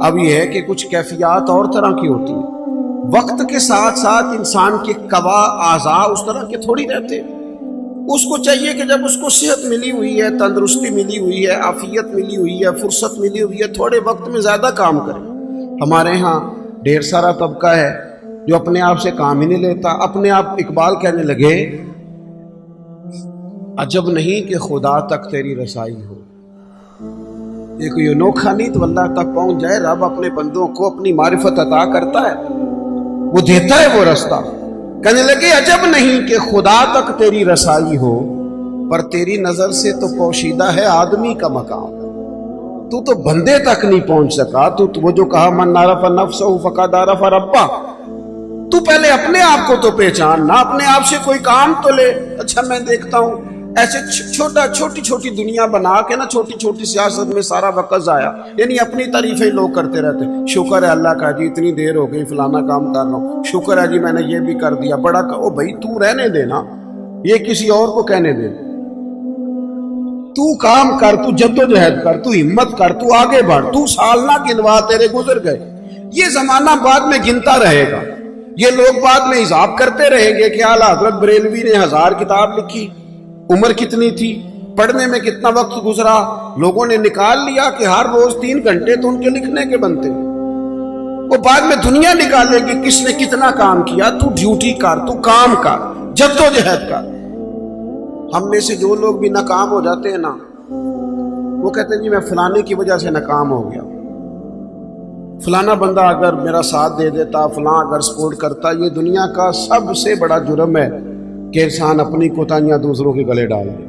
Speaker 1: اب یہ ہے کہ کچھ کیفیات اور طرح کی ہوتی ہیں۔ وقت کے ساتھ ساتھ انسان کے قوا اعضاء اس طرح کے تھوڑی رہتے، اس کو چاہیے کہ جب اس کو صحت ملی ہوئی ہے، تندرستی ملی ہوئی ہے، عافیت ملی ہوئی ہے، فرصت ملی ہوئی ہے، تھوڑے وقت میں زیادہ کام کرے۔ ہمارے ہاں ڈھیر سارا طبقہ ہے جو اپنے آپ سے کام ہی نہیں لیتا، اپنے آپ اقبال کہنے لگے، عجب نہیں کہ خدا تک تیری رسائی ہو۔ یہ کوئی انوکھا نہیں تو اللہ تک پہنچ جائے۔ رب اپنے بندوں کو اپنی معرفت عطا کرتا ہے، وہ دیتا ہے وہ رستہ۔ کہنے لگے عجب نہیں کہ خدا تک تیری رسائی ہو، پر تیری نظر سے تو پوشیدہ ہے آدمی کا مقام۔ تو بندے تک نہیں پہنچ سکا، تو وہ جو کہا من عرف نفسہ فقد عرف ربہ، تو پہلے اپنے آپ کو تو پہچان، نہ اپنے آپ سے کوئی کام تو لے۔ اچھا میں دیکھتا ہوں ایسے چھوٹی چھوٹی دنیا بنا کے نا، چھوٹی چھوٹی سیاست میں سارا وقت ضائع، یعنی اپنی تعریفیں لوگ کرتے رہتے۔ شکر ہے اللہ کا جی اتنی دیر ہو گئی فلانا کام کر رہا ہوں، شکر ہے جی میں نے یہ بھی کر دیا، بڑا او بھائی تو رہنے دینا، یہ کسی اور کو کہنے دے۔ تو کام کر، تو جد و جہد کر، تو ہمت کر، تو آگے بڑھ، تو سال نہ گنوا تیرے گزر گئے۔ یہ زمانہ بعد میں گنتا رہے گا، یہ لوگ بعد میں حساب کرتے رہیں گے کہ اعلیٰ حضرت بریلوی نے 1000 کتاب لکھی، عمر کتنی تھی، پڑھنے میں کتنا وقت گزرا، لوگوں نے نکال لیا کہ ہر روز 3 گھنٹے تو ان کے لکھنے کے بنتے۔ وہ بعد میں دنیا نکالے گی کس نے کتنا کام کیا۔ تو ڈیوٹی کر، تو کام کر، جد و جہد کر۔ ہم میں سے جو لوگ بھی ناکام ہو جاتے ہیں نا، وہ کہتے ہیں جی میں فلانے کی وجہ سے ناکام ہو گیا، فلانا بندہ اگر میرا ساتھ دے دیتا، فلاں اگر سپورٹ کرتا۔ یہ دنیا کا سب سے بڑا جرم ہے کہ انسان اپنی کوتاہیاں دوسروں کے گلے ڈال دے۔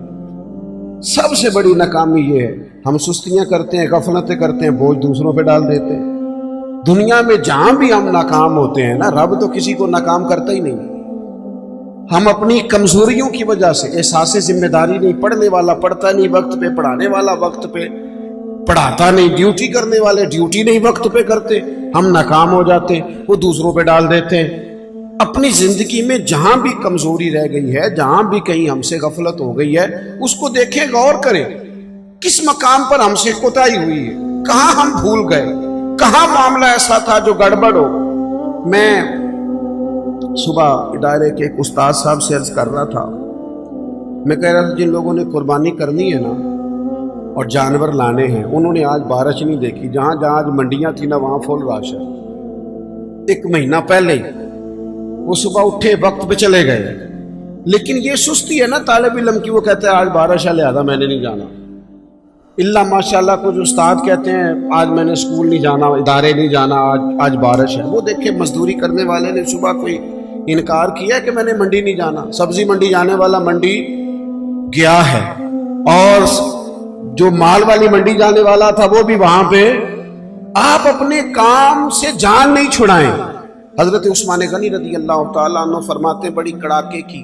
Speaker 1: سب سے بڑی ناکامی یہ ہے، ہم سستیاں کرتے ہیں، غفلتیں کرتے ہیں، بوجھ دوسروں پہ ڈال دیتے ہیں۔ دنیا میں جہاں بھی ہم ناکام ہوتے ہیں نا، رب تو کسی کو ناکام کرتا ہی نہیں۔ ہم اپنی کمزوریوں کی وجہ سے، احساس ذمہ داری نہیں، پڑھنے والا پڑھتا نہیں وقت پہ، پڑھانے والا وقت پہ پڑھاتا نہیں، ڈیوٹی کرنے والے ڈیوٹی نہیں وقت پہ کرتے، ہم ناکام ہو جاتے، وہ دوسروں پہ ڈال دیتے ہیں۔ اپنی زندگی میں جہاں بھی کمزوری رہ گئی ہے، جہاں بھی کہیں ہم سے غفلت ہو گئی ہے، اس کو دیکھیں، غور کریں، کس مقام پر ہم سے کوتاہی ہوئی ہے، کہاں ہم بھول گئے، کہاں معاملہ ایسا تھا جو گڑبڑ ہو۔ میں صبح ادارے کے ایک استاد صاحب سے عرض کر رہا تھا، میں کہہ رہا تھا جن لوگوں نے قربانی کرنی ہے نا اور جانور لانے ہیں، انہوں نے آج بارش نہیں دیکھی، جہاں جہاں آج منڈیاں تھیں نا وہاں فل رش ہے۔ 1 مہینہ پہلے وہ صبح اٹھے وقت پہ چلے گئے، لیکن یہ سستی ہے نا طالب علم کی، وہ کہتا ہے آج بارش ہے لہذا میں نے نہیں جانا۔ اللہ ماشاءاللہ کچھ استاد کہتے ہیں آج میں نے اسکول نہیں جانا، ادارے نہیں جانا، آج بارش ہے۔ وہ دیکھیں مزدوری کرنے والے نے صبح کوئی انکار کیا کہ میں نے منڈی نہیں جانا؟ سبزی منڈی جانے والا منڈی گیا ہے، اور جو مال والی منڈی جانے والا تھا وہ بھی وہاں پہ۔ آپ اپنے کام سے جان نہیں چھڑائیں۔ حضرت عثمان غنی رضی اللہ تعالیٰ عنہ فرماتے بڑی کڑاکے کی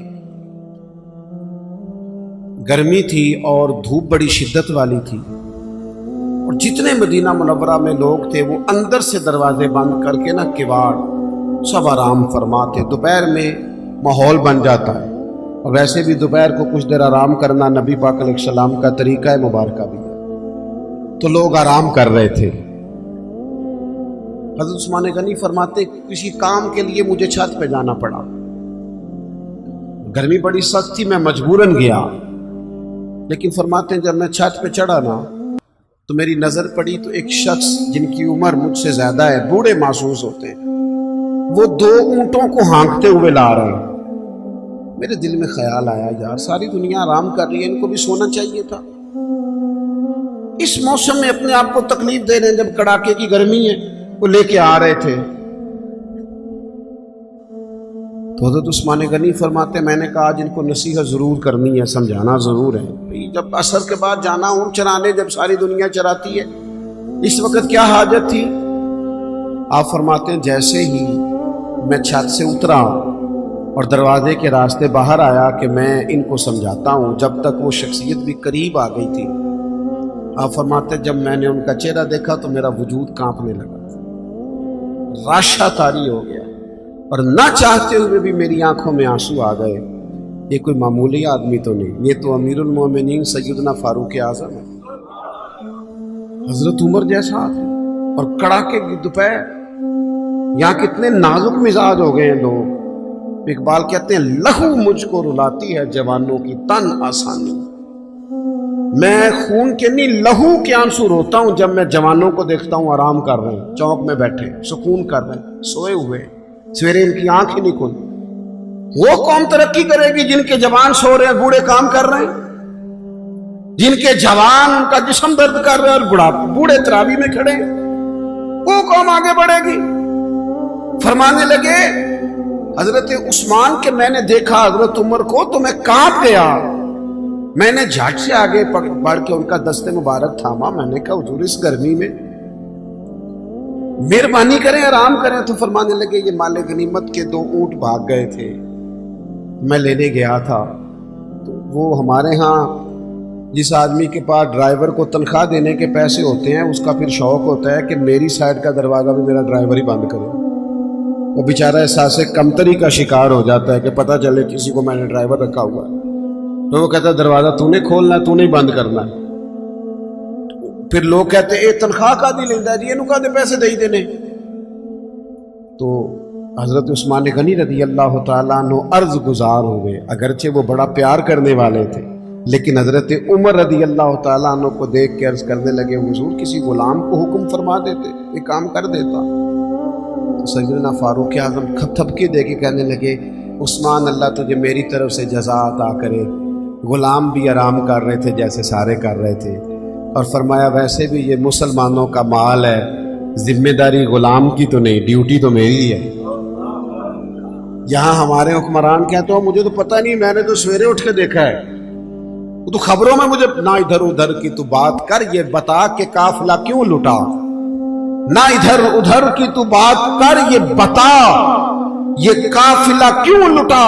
Speaker 1: گرمی تھی اور دھوپ بڑی شدت والی تھی، اور جتنے مدینہ منورہ میں لوگ تھے وہ اندر سے دروازے بند کر کے نا کواڑ سب آرام فرماتے۔ دوپہر میں ماحول بن جاتا ہے، اور ویسے بھی دوپہر کو کچھ دیر آرام کرنا نبی پاک علیہ السلام کا طریقہ مبارکہ بھی ہے، تو لوگ آرام کر رہے تھے۔ حضرت عثمان غنی فرماتے کسی کام کے لیے مجھے چھت پہ جانا پڑا، گرمی بڑی سخت تھی، میں مجبوراً گیا، لیکن فرماتے ہیں جب میں چھت پہ چڑھا نا تو میری نظر پڑی تو ایک شخص جن کی عمر مجھ سے زیادہ ہے، بوڑھے محسوس ہوتے ہیں، وہ 2 اونٹوں کو ہانکتے ہوئے لا رہے ہیں۔ میرے دل میں خیال آیا یار ساری دنیا آرام کر رہی ہے، ان کو بھی سونا چاہیے تھا۔ اس موسم میں اپنے آپ کو تکلیف دے رہے ہیں، جب کڑاکے کی گرمی ہے وہ لے کے آ رہے تھے۔ تو حضرت عثمان غنی فرماتے میں نے کہا جن کو نصیحت ضرور کرنی ہے، سمجھانا ضرور ہے، جب عصر کے بعد جانا اونٹ چرانے جب ساری دنیا چراتی ہے، اس وقت کیا حاجت تھی؟ آپ فرماتے ہیں جیسے ہی میں چھت سے اترا اور دروازے کے راستے باہر آیا کہ میں ان کو سمجھاتا ہوں، جب تک وہ شخصیت بھی قریب آ گئی تھی، آپ فرماتے جب میں نے ان کا چہرہ دیکھا تو میرا وجود کانپنے لگا، راشا طاری ہو گیا، اور نہ چاہتے ہوئے بھی میری آنکھوں میں آنسو آ گئے۔ یہ کوئی معمولی آدمی تو نہیں، یہ تو امیر المومنین سیدنا فاروق اعظم ہے، حضرت عمر جیسا آدمی، اور کڑاکے کی دوپہر۔ یہاں کتنے نازک مزاج ہو گئے ہیں لوگ۔ اقبال کہتے ہیں لہو مجھ کو رلاتی ہے جوانوں کی تن آسانی، میں خون کے نہیں لہو کے آنسو روتا ہوں جب میں جوانوں کو دیکھتا ہوں آرام کر رہے ہیں، چوک میں بیٹھے سکون کر رہے ہیں، سوئے ہوئے، سویرے ان کی آنکھ ہی نہیں کھلی۔ وہ قوم ترقی کرے گی جن کے جوان سو رہے ہیں، بوڑھے کام کر رہے ہیں، جن کے جوان ان کا جسم درد کر رہے ہیں اور بوڑھے تراویح میں کھڑے ہیں، وہ قوم آگے بڑھے گی۔ فرمانے لگے حضرت عثمان کہ میں نے دیکھا حضرت عمر کو تو میں کانپ گیا، میں نے جھٹ سے آگے بڑھ کے ان کا دست مبارک تھاما، میں نے کہا حضور اس گرمی میں مہربانی کریں آرام کریں۔ تو فرمانے لگے یہ مال غنیمت کے 2 اونٹ بھاگ گئے تھے، میں لینے گیا تھا، تو وہ ہمارے ہاں جس آدمی کے پاس ڈرائیور کو تنخواہ دینے کے پیسے ہوتے ہیں اس کا پھر شوق ہوتا ہے کہ میری سائیڈ کا دروازہ بھی میرا ڈرائیور ہی بند کرے، وہ بیچارہ احساس کمتری کا شکار ہو جاتا ہے کہ پتہ چلے کسی کو میں نے ڈرائیور رکھا ہوا ہے، تو وہ کہتا ہے دروازہ تو نے کھولنا ہے، تو نہیں بند کرنا ہے۔ پھر لوگ کہتے ہیں اے تنخواہ کا دی لیندہ جی اینو کا دے پیسے دے دینے۔ تو حضرت عثمان غنی رضی اللہ تعالیٰ عنہ عرض گزار ہوئے، اگرچہ وہ بڑا پیار کرنے والے تھے، لیکن حضرت عمر رضی اللہ تعالیٰ عنہ کو دیکھ کے عرض کرنے لگے حضور کسی غلام کو حکم فرما دیتے، یہ کام کر دیتا۔ تو سیدنا فاروق اعظم تھپکی دے کے کہنے لگے عثمان اللہ تجھے میری طرف سے جزا عطا کرے، غلام بھی آرام کر رہے تھے جیسے سارے کر رہے تھے، اور فرمایا ویسے بھی یہ مسلمانوں کا مال ہے، ذمہ داری غلام کی تو نہیں، ڈیوٹی تو میری ہے۔ یہاں ہمارے حکمران کہتے ہو مجھے تو پتہ نہیں، میں نے تو سویرے اٹھ کے دیکھا ہے، تو خبروں میں مجھے نہ ادھر ادھر کی تو بات کر، یہ بتا کہ قافلہ کیوں لٹا، نہ ادھر ادھر کی تو بات کر، یہ بتا یہ قافلہ کیوں لٹا،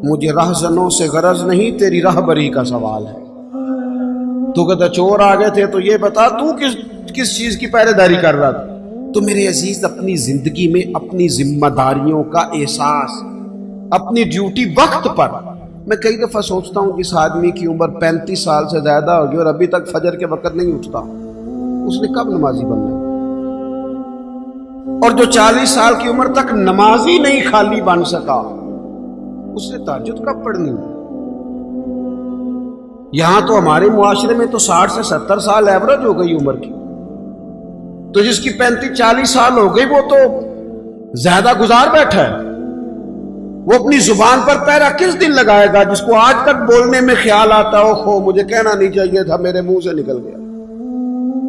Speaker 1: مجھے رہزنوں سے غرض نہیں تیری رہبری کا سوال ہے۔ تو کہتا چور آ گئے تھے تو یہ بتا تو کس چیز کی پہرے داری کر رہا تھا۔ تو میرے عزیز اپنی زندگی میں اپنی ذمہ داریوں کا احساس، اپنی ڈیوٹی وقت پر، میں کئی دفعہ سوچتا ہوں جس آدمی کی عمر 35 سال سے زیادہ ہوگی اور ابھی تک فجر کے وقت نہیں اٹھتا، اس نے کب نمازی بننا ہے؟ اور جو 40 سال کی عمر تک نمازی نہیں خالی بن سکا، اس نے تہجد کب پڑھنی؟ یہاں تو ہمارے معاشرے میں تو 60 سے 70 سال ایوریج ہو گئی عمر کی، تو جس کی 35-40 سال ہو گئی وہ تو زیادہ گزار بیٹھا ہے۔ وہ اپنی زبان پر پیرا کس دن لگائے گا جس کو آج تک بولنے میں خیال آتا ہو خو مجھے کہنا نہیں چاہیے تھا میرے منہ سے نکل گیا.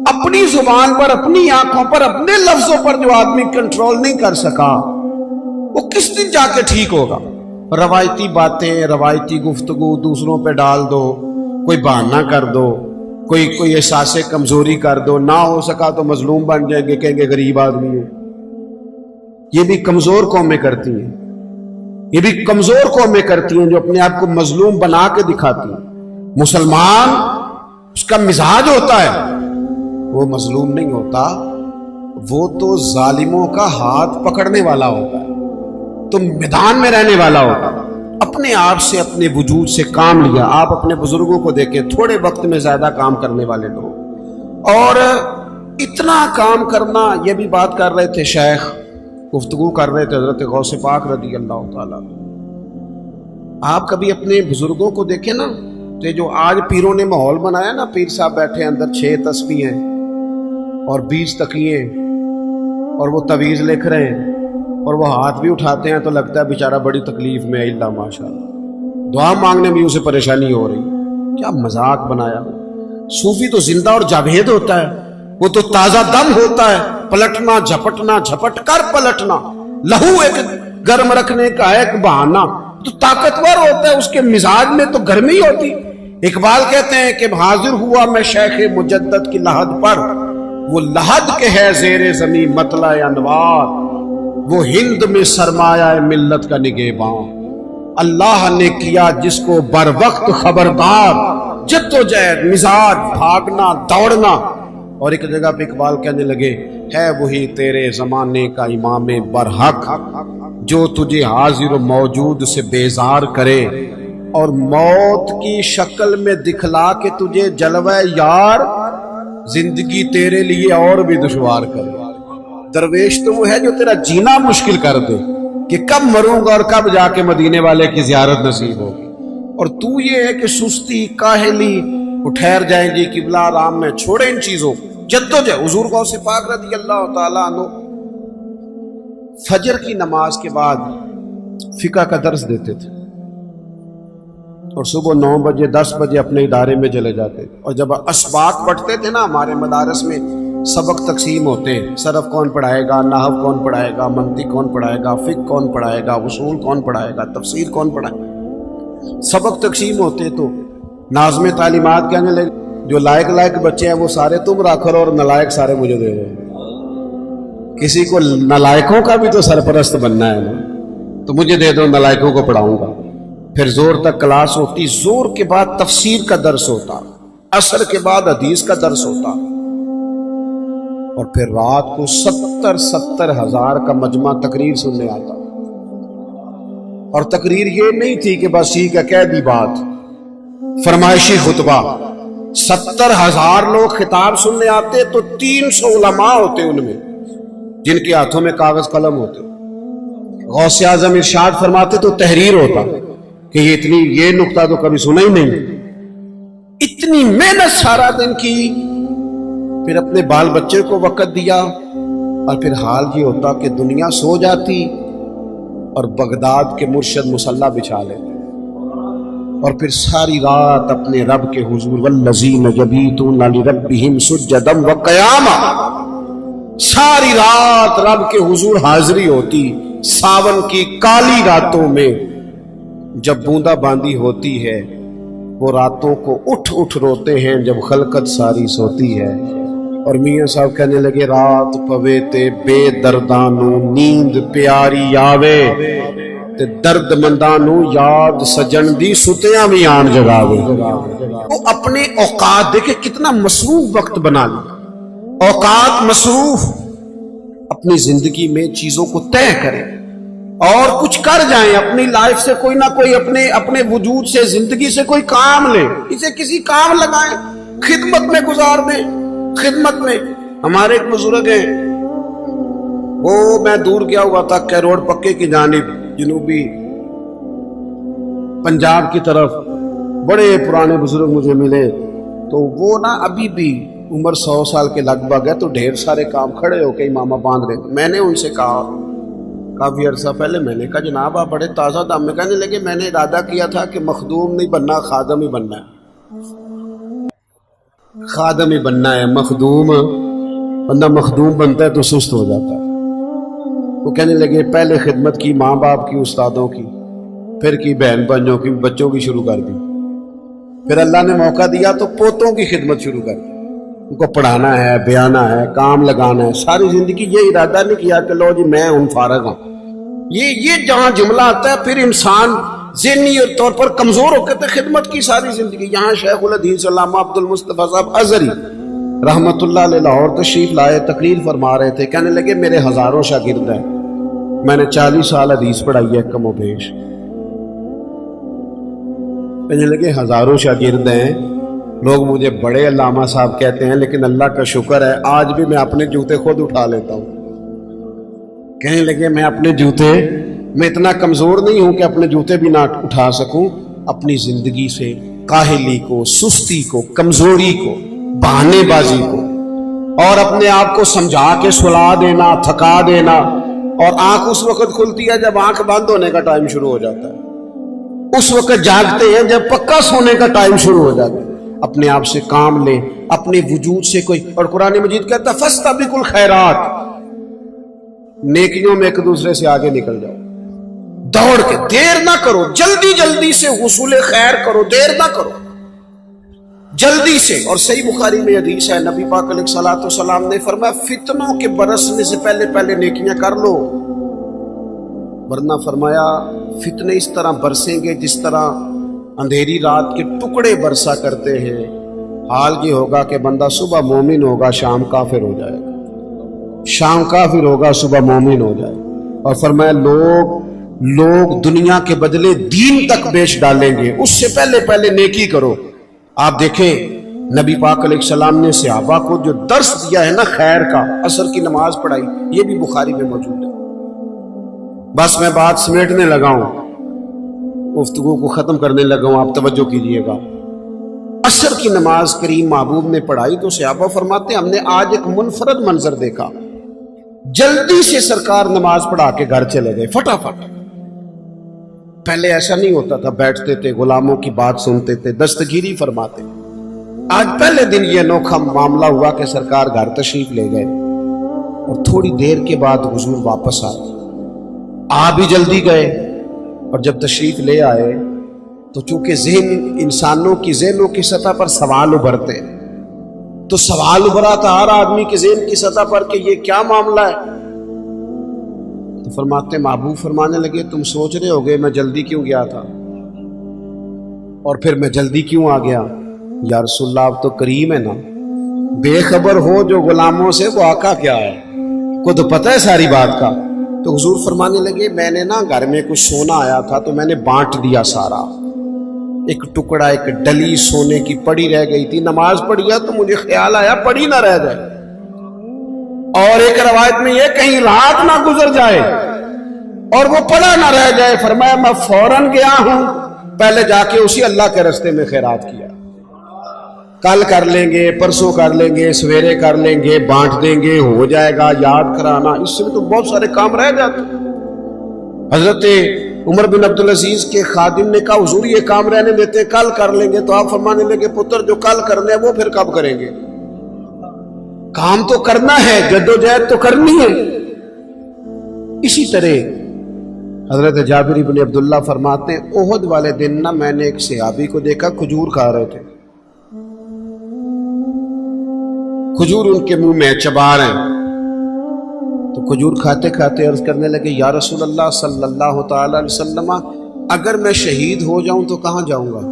Speaker 1: اپنی زبان پر اپنی آنکھوں پر اپنے لفظوں پر جو آدمی کنٹرول نہیں کر سکا وہ کس دن جا کے ٹھیک ہوگا؟ روایتی باتیں روایتی گفتگو دوسروں پہ ڈال دو، کوئی بہانہ کر دو، کوئی احساس کمزوری کر دو، نہ ہو سکا تو مظلوم بن جائیں گے، کہیں گے غریب آدمی ہوں. یہ بھی کمزور قومیں کرتی ہیں، یہ بھی کمزور قومیں کرتی ہیں جو اپنے آپ کو مظلوم بنا کے دکھاتی ہیں. مسلمان اس کا مزاج ہوتا ہے، وہ مظلوم نہیں ہوتا، وہ تو ظالموں کا ہاتھ پکڑنے والا ہوتا ہے، تو میدان میں رہنے والا ہوتا ہے. اپنے آپ سے اپنے وجود سے کام لیا. آپ اپنے بزرگوں کو دیکھیں، تھوڑے وقت میں زیادہ کام کرنے والے لوگ، اور اتنا کام کرنا. یہ بھی بات کر رہے تھے شیخ، گفتگو کر رہے تھے حضرت غوث پاک رضی اللہ تعالیٰ. آپ کبھی اپنے بزرگوں کو دیکھیں نا، تو جو آج پیروں نے ماحول بنایا نا، پیر صاحب بیٹھے اندر 6 تسبیح ہیں اور 20 تقیے اور وہ تعویذ لکھ رہے ہیں اور وہ ہاتھ بھی اٹھاتے ہیں تو لگتا ہے بیچارہ بڑی تکلیف میں ہے، اللہ ماشاءاللہ دعا مانگنے میں اسے پریشانی ہو رہی. کیا مذاق بنایا. صوفی تو زندہ اور جاوید ہوتا ہے، وہ تو تازہ دم ہوتا ہے، پلٹنا جھپٹنا جھپٹ کر پلٹنا، لہو ایک گرم رکھنے کا ایک بہانہ، تو طاقتور ہوتا ہے. اس کے مزاج میں تو گرمی ہوتی. اقبال کہتے ہیں کہ حاضر ہوا میں شیخ مجدد کی لحد پر، وہ لحد کے ہے زیر زمین مطلع انوار، وہ ہند میں سرمایہ ملت کا نگہباں. اللہ نے کیا جس کو بر وقت خبردار، جد و جہد مزاج بھاگنا دوڑنا. اور ایک جگہ پہ اقبال کہنے لگے ہے وہی تیرے زمانے کا امام برحق، جو تجھے حاضر و موجود سے بیزار کرے اور موت کی شکل میں دکھلا کے تجھے جلوہ یار زندگی تیرے لیے اور بھی دشوار کرے. درویش تو وہ ہے جو تیرا جینا مشکل کر دے کہ کب مروں گا اور کب جا کے مدینے والے کی زیارت نصیب ہوگی. اور تو یہ ہے کہ سستی کاہلی وہ ٹھہر جائیں گی قبلہ آرام میں. چھوڑے ان چیزوں کو، جدوجہد. حضور غوث پاک رضی اللہ تعالیٰ عنہ فجر کی نماز کے بعد فقہ کا درس دیتے تھے اور صبح 9 بجے 10 بجے اپنے ادارے میں چلے جاتے. اور جب اسباق بٹتے تھے نا، ہمارے مدارس میں سبق تقسیم ہوتے ہیں، صرف کون پڑھائے گا، نحو کون پڑھائے گا، منطق کون پڑھائے گا، فقہ کون پڑھائے گا، اصول کون پڑھائے گا، تفسیر کون پڑھائے گا. سبق تقسیم ہوتے تو ناظم تعلیمات کہنے لگے جو لائق بچے ہیں وہ سارے تم رکھ لو اور نالائق سارے مجھے دے دو. کسی کو نالائقوں کا بھی تو سرپرست بننا ہے نا، تو مجھے دے دو، نالائقوں کو پڑھاؤں گا. پھر زور تک کلاس ہوتی، زور کے بعد تفسیر کا درس ہوتا، عصر کے بعد حدیث کا درس ہوتا، اور پھر رات کو 70 ہزار کا مجمع تقریر سننے آتا. اور تقریر یہ نہیں تھی کہ بس ٹھیک ہے کہہ دی بات، فرمائشی خطبہ. 70,000 لوگ خطاب سننے آتے تو 300 علماء ہوتے ان میں جن کے ہاتھوں میں کاغذ قلم ہوتے. غوث اعظم ارشاد فرماتے تو تحریر ہوتا کہ یہ نقطہ تو کبھی سنا ہی نہیں. اتنی محنت سارا دن کی، پھر اپنے بال بچے کو وقت دیا، اور پھر حال یہ ہوتا کہ دنیا سو جاتی اور بغداد کے مرشد مصلی بچھا لیتے، اور پھر ساری رات اپنے رب کے حضور والذین یبیتون لربہم سجدا وقیاما، ساری رات رب کے حضور حاضری ہوتی. ساون کی کالی راتوں میں جب بوندا باندی ہوتی ہے، وہ راتوں کو اٹھ روتے ہیں جب خلقت ساری سوتی ہے. اور میاں صاحب کہنے لگے رات پوے تے بے دردانو نیند پیاری آوے تے درد مندانو یاد سجن دی ستیاں بھی آن جگاوے. وہ اپنے اوقات دیکھے کتنا مصروف وقت بنا لیا، اوقات مصروف. اپنی زندگی میں چیزوں کو طے کریں اور کچھ کر جائیں، اپنی لائف سے کوئی نہ کوئی اپنے وجود سے زندگی سے کوئی کام لیں، اسے کسی کام لگائیں، خدمت میں گزار دیں. خدمت میں ہمارے ایک بزرگ ہیں، وہ میں دور گیا ہوا تھا کیروڑ پکے کی جانب، جنوبی پنجاب کی طرف. بڑے پرانے بزرگ مجھے ملے، تو وہ نا ابھی بھی عمر 100 سال کے لگ بھگ ہے، تو ڈھیر سارے کام کھڑے ہو کے امامہ باندھ رہے. میں نے ان سے کہا کافی عرصہ پہلے میں نے کہا جناب آپ بڑے تازہ دم میں، کہنے لگے میں نے ارادہ کیا تھا کہ مخدوم نہیں بننا، خادم ہی بننا ہے، خادم ہی بننا ہے، مخدوم بندہ مخدوم بنتا ہے تو سست ہو جاتا ہے۔ وہ کہنے لگے پہلے خدمت کی ماں باپ کی، استادوں کی، پھر کی بہن بھائیوں کی، بچوں کی شروع کر دی، پھر اللہ نے موقع دیا تو پوتوں کی خدمت شروع کر دی، ان کو پڑھانا ہے، بیانا ہے، کام لگانا ہے، ساری زندگی یہ ارادہ نہیں کیا کہ لو جی میں ہوں فارغ ہوں۔ یہ جہاں جملہ آتا ہے پھر انسان ذہنی طور پر کمزور ہو کے خدمت کی ساری زندگی۔ یہاں شیخ الحدیث علامہ عبد المصطفیٰ صاحب ازہری رحمت اللہ علیہ لاہور تشریف لائے، تقریر فرما رہے تھے، کہنے لگے میرے ہزاروں شاگرد ہیں، میں نے 40 سال حدیث پڑھائی ہے کم و بیش۔ کہنے لگے ہزاروں شاگرد ہیں، لوگ مجھے بڑے علامہ صاحب کہتے ہیں، لیکن اللہ کا شکر ہے آج بھی میں اپنے جوتے خود اٹھا لیتا ہوں۔ کہنے لگے میں اپنے جوتے، میں اتنا کمزور نہیں ہوں کہ اپنے جوتے بھی نہ اٹھا سکوں، اپنی زندگی سے کاہلی کو، سستی کو، کمزوری کو، بہانے بازی کو، اور اپنے آپ کو سمجھا کے سلا دینا، تھکا دینا، اور آنکھ اس وقت کھلتی ہے جب آنکھ بند ہونے کا ٹائم شروع ہو جاتا ہے، اس وقت جاگتے ہیں جب پکا سونے کا ٹائم شروع ہو جاتا ہے۔ اپنے آپ سے کام لیں، اپنے وجود سے کوئی، اور قرآن مجید کہتا ہے فاستبقوا الخیرات، نیکیوں میں ایک دوسرے سے آگے نکل جاؤ، دوڑ کے، دیر نہ کرو، جلدی جلدی سے حصول خیر کرو، دیر نہ کرو، جلدی سے۔ اور صحیح بخاری میں حدیث ہے، نبی پاک علیہ الصلوۃ والسلام نے فرمایا فتنوں کے برسنے سے پہلے پہلے نیکیاں کر لو، ورنہ فرمایا فتنے اس طرح برسیں گے جس طرح اندھیری رات کے ٹکڑے برسا کرتے ہیں، حال یہ ہوگا کہ بندہ صبح مومن ہوگا، شام کافر ہو جائے گا، شام کافر ہوگا، صبح مومن ہو جائے گا۔ اور فرمایا لوگ دنیا کے بدلے دین تک بیچ ڈالیں گے، اس سے پہلے پہلے نیکی کرو۔ آپ دیکھیں نبی پاک علیہ السلام نے صحابہ کو جو درس دیا ہے نا خیر کا، عصر کی نماز پڑھائی، یہ بھی بخاری میں موجود ہے۔ بس میں بات سمیٹنے لگا ہوں، گفتگو کو ختم کرنے لگا ہوں، آپ توجہ کیجئے گا۔ عصر کی نماز کریم محبوب نے پڑھائی تو صحابہ فرماتے ہیں ہم نے آج ایک منفرد منظر دیکھا، جلدی سے سرکار نماز پڑھا کے گھر چلے گئے فٹافٹ۔ پہلے ایسا نہیں ہوتا تھا، بیٹھتے تھے، غلاموں کی بات سنتے تھے، دستگیری فرماتے۔ آج پہلے دن یہ انوکھا معاملہ ہوا کہ سرکار گھر تشریف لے گئے، اور تھوڑی دیر کے بعد حضور واپس آئے، آ بھی جلدی گئے، اور جب تشریف لے آئے تو چونکہ ذہن انسانوں کی ذہنوں کی سطح پر سوال ابھرتے، تو سوال ابھرا تھا ہر آدمی کے ذہن کی سطح پر کہ یہ کیا معاملہ ہے۔ تو فرماتے محبوب فرمانے لگے تم سوچ رہے ہوگے میں جلدی کیوں گیا تھا، اور پھر میں جلدی کیوں آ گیا؟ یا رسول اللہ آپ تو کریم ہے نا، بے خبر ہو جو غلاموں سے وہ آقا کیا ہے، کو تو پتہ ہے ساری بات کا۔ تو حضور فرمانے لگے میں نے نا گھر میں کچھ سونا آیا تھا تو میں نے بانٹ دیا سارا، ایک ٹکڑا، ایک ڈلی سونے کی پڑی رہ گئی تھی، نماز پڑھیا تو مجھے خیال آیا پڑی نہ رہ جائے، اور ایک روایت میں یہ کہیں رات نہ گزر جائے اور وہ پڑا نہ رہ جائے۔ فرمایا میں فوراً گیا ہوں، پہلے جا کے اسی اللہ کے رستے میں خیرات کیا، کل کر لیں گے، پرسوں کر لیں گے، سویرے کر لیں گے، بانٹ دیں گے، ہو جائے گا، یاد کرانا، اس سے تو بہت سارے کام رہ جاتے۔ حضرت عمر بن عبدالعزیز کے خادم نے کہا حضور یہ کام رہنے دیتے، کل کر لیں گے، تو آپ فرمانے لگے پتر جو کل کرنے ہیں وہ پھر کب کریں گے؟ کام تو کرنا ہے، جدوجہد تو کرنی ہے۔ اسی طرح حضرت جابر بن عبداللہ فرماتے ہیں احد والے دن نا میں نے ایک صحابی کو دیکھا کھجور کھا رہے تھے، کھجور ان کے منہ میں چبا رہے ہیں، تو کھجور کھاتے کھاتے عرض کرنے لگے یا رسول اللہ صلی اللہ تعالی علیہ وسلم اگر میں شہید ہو جاؤں تو کہاں جاؤں گا؟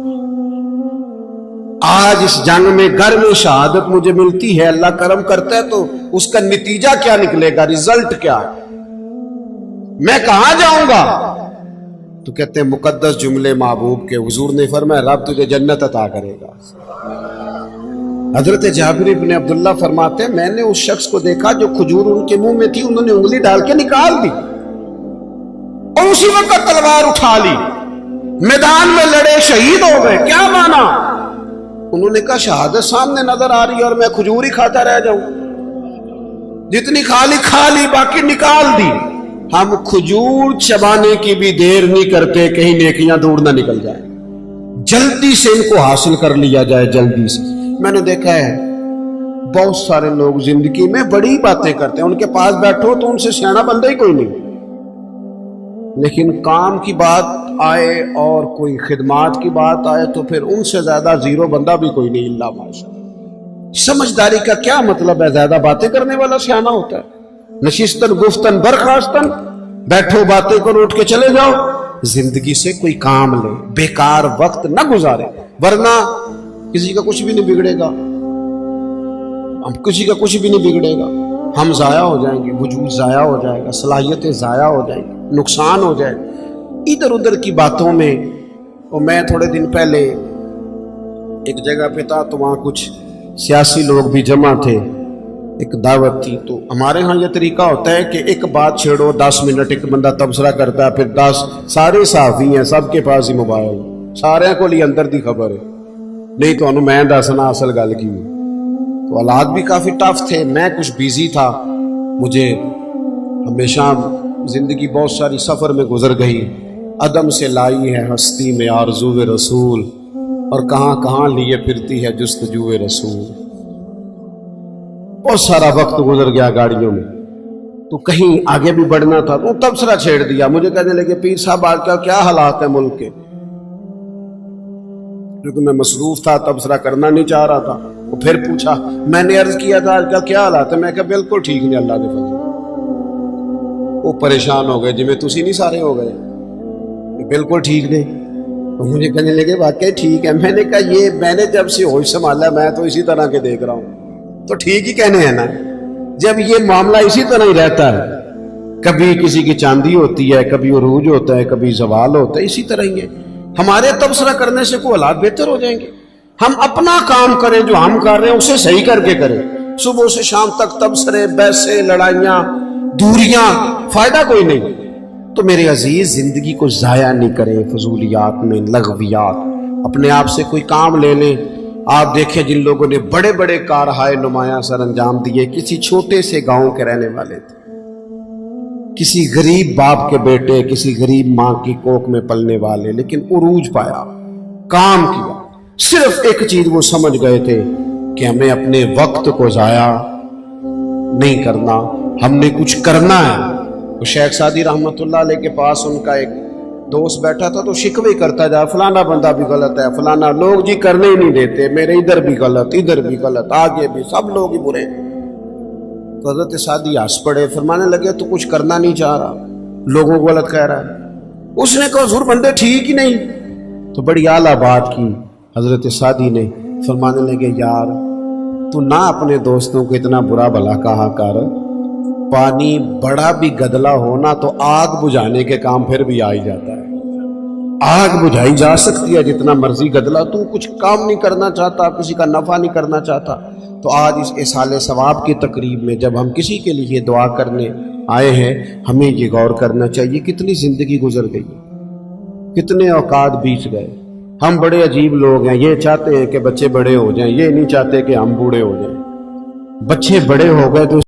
Speaker 1: آج اس جنگ میں گر میں شہادت مجھے ملتی ہے، اللہ کرم کرتا ہے تو اس کا نتیجہ کیا نکلے گا، رزلٹ کیا، میں کہاں جاؤں گا؟ تو کہتے ہیں مقدس جملے محبوب کے، حضور نے فرمایا رب تجھے جنت عطا کرے گا۔ حضرت جابر بن عبداللہ فرماتے ہیں میں نے اس شخص کو دیکھا جو کھجور ان کے منہ میں تھی، انہوں نے انگلی ڈال کے نکال دی اور اسی وقت تلوار اٹھا لی، میدان میں لڑے، شہید ہو گئے۔ کیا مانا؟ انہوں نے کہا شہادت سامنے نظر آ رہی ہے اور میں کھجور ہی کھاتا رہ جاؤں، جتنی کھا لی باقی نکال دی۔ ہم کھجور چبانے کی بھی دیر نہیں کرتے کہیں نیکیاں دور نہ نکل جائیں، جلدی سے ان کو حاصل کر لیا جائے جلدی سے۔ میں نے دیکھا ہے بہت سارے لوگ زندگی میں بڑی باتیں کرتے ہیں، ان کے پاس بیٹھو تو ان سے سیاںا بندہ ہی کوئی نہیں، لیکن کام کی بات آئے اور کوئی خدمات کی بات آئے تو پھر ان سے زیادہ زیرو بندہ بھی کوئی نہیں اللہ ماشاء۔ سمجھداری کا کیا مطلب ہے؟ زیادہ باتیں کرنے والا سیاںا ہوتا ہے؟ نشستن گفتن برخاستن، بیٹھو باتیں کرو اٹھ کے چلے جاؤ، زندگی سے کوئی کام لے، بیکار وقت نہ گزارے، ورنہ کسی کا کچھ بھی نہیں بگڑے گا، کسی کا کچھ بھی نہیں بگڑے گا، ہم ضائع ہو جائیں گے، وجود ضائع ہو جائے گا، صلاحیتیں ضائع ہو جائیں گی، نقصان ہو جائے گا ادھر ادھر کی باتوں میں۔ اور میں تھوڑے دن پہلے ایک جگہ پہ تھا تو وہاں کچھ سیاسی لوگ بھی جمع تھے، ایک دعوت تھی، تو ہمارے ہاں یہ طریقہ ہوتا ہے کہ ایک بات چھیڑو 10 منٹ ایک بندہ تبصرہ کرتا ہے، پھر 10 سارے صحافی ہیں، سب کے پاس ہی موبائل، سارے کو لیے اندر دی خبر ہے، نہیں تو انہوں میں دسنا اصل گل کی۔ تو حالات بھی کافی ٹف تھے، میں کچھ بیزی تھا، مجھے ہمیشہ زندگی بہت ساری سفر میں گزر گئی، عدم سے لائی ہے ہستی میں آرزو رسول، اور کہاں کہاں لیے پھرتی ہے جستجو رسول۔ بہت سارا وقت گزر گیا گاڑیوں میں، تو کہیں آگے بھی بڑھنا تھا تو تبصرہ چھیڑ دیا، مجھے کہنے لگے پیر صاحب آج کل کیا حالات ہیں ملک کے، کیونکہ میں مصروف تھا تبصرہ کرنا نہیں چاہ رہا تھا۔ وہ پھر پوچھا، میں نے عرض کیا تھا آج کل کیا حالات ہے، میں کہا بالکل ٹھیک نہیں اللہ کے فضل۔ وہ پریشان ہو گئے جی میں تسی نہیں سارے ہو گئے بالکل ٹھیک نہیں، تو مجھے کہنے لگے واقعی ٹھیک ہے۔ میں نے کہا یہ میں نے جب سے ہوش سنبھالا میں تو اسی طرح کے دیکھ رہا ہوں، تو ٹھیک ہی کہنے ہیں نا، جب یہ معاملہ اسی طرح ہی رہتا ہے، کبھی کسی کی چاندی ہوتی ہے، کبھی عروج ہوتا ہے، کبھی زوال ہوتا ہے، اسی طرح ہی ہے۔ ہمارے تبصرہ کرنے سے کوئی حالات بہتر ہو جائیں گے؟ ہم اپنا کام کریں، جو ہم کر رہے ہیں اسے صحیح کر کے کریں، صبح سے شام تک تبصرے، بحثیں، لڑائیاں، دوریاں، فائدہ کوئی نہیں۔ تو میرے عزیز زندگی کو ضائع نہیں کریں فضولیات میں، لغویات، اپنے آپ سے کوئی کام لے لیں۔ آپ دیکھیں جن لوگوں نے بڑے بڑے کارہائے نمایاں سر انجام دیے، کسی چھوٹے سے گاؤں کے رہنے والے تھے، کسی غریب باپ کے بیٹے، کسی غریب ماں کی کوکھ میں پلنے والے، لیکن عروج پایا، کام کیا۔ صرف ایک چیز وہ سمجھ گئے تھے کہ ہمیں اپنے وقت کو ضائع نہیں کرنا، ہم نے کچھ کرنا ہے۔ تو شیخ سعدی رحمت اللہ علیہ کے پاس ان کا ایک دوست بیٹھا تھا تو شکوے کرتا جا، فلانا بندہ بھی غلط ہے، فلانا لوگ جی کرنے ہی نہیں دیتے، میرے ادھر بھی غلط، ادھر بھی غلط، آگے بھی سب لوگ ہی برے۔ تو حضرت سعدی ہنس پڑے، فرمانے لگے تو کچھ کرنا نہیں چاہ رہا، لوگوں کو غلط کہہ رہا ہے۔ اس نے کہا حضور بندے ٹھیک ہی نہیں۔ تو بڑی اعلیٰ بات کی حضرت سعدی نے، فرمانے لگے یار تو نہ اپنے دوستوں کو اتنا برا بھلا کہا کر، پانی بڑا بھی گدلا ہونا تو آگ بجھانے کے کام پھر بھی آ ہی جاتا ہے، آگ بجھائی جا سکتی ہے جتنا مرضی گدلا، تو کچھ کام نہیں کرنا چاہتا، کسی کا نفع نہیں کرنا چاہتا۔ تو آج اس اصالِ ثواب کی تقریب میں جب ہم کسی کے لیے دعا کرنے آئے ہیں، ہمیں یہ غور کرنا چاہیے کتنی زندگی گزر گئی، کتنے اوقات بیت گئے۔ ہم بڑے عجیب لوگ ہیں، یہ چاہتے ہیں کہ بچے بڑے ہو جائیں، یہ نہیں چاہتے کہ ہم بوڑھے ہو جائیں۔ بچے بڑے ہو گئے تو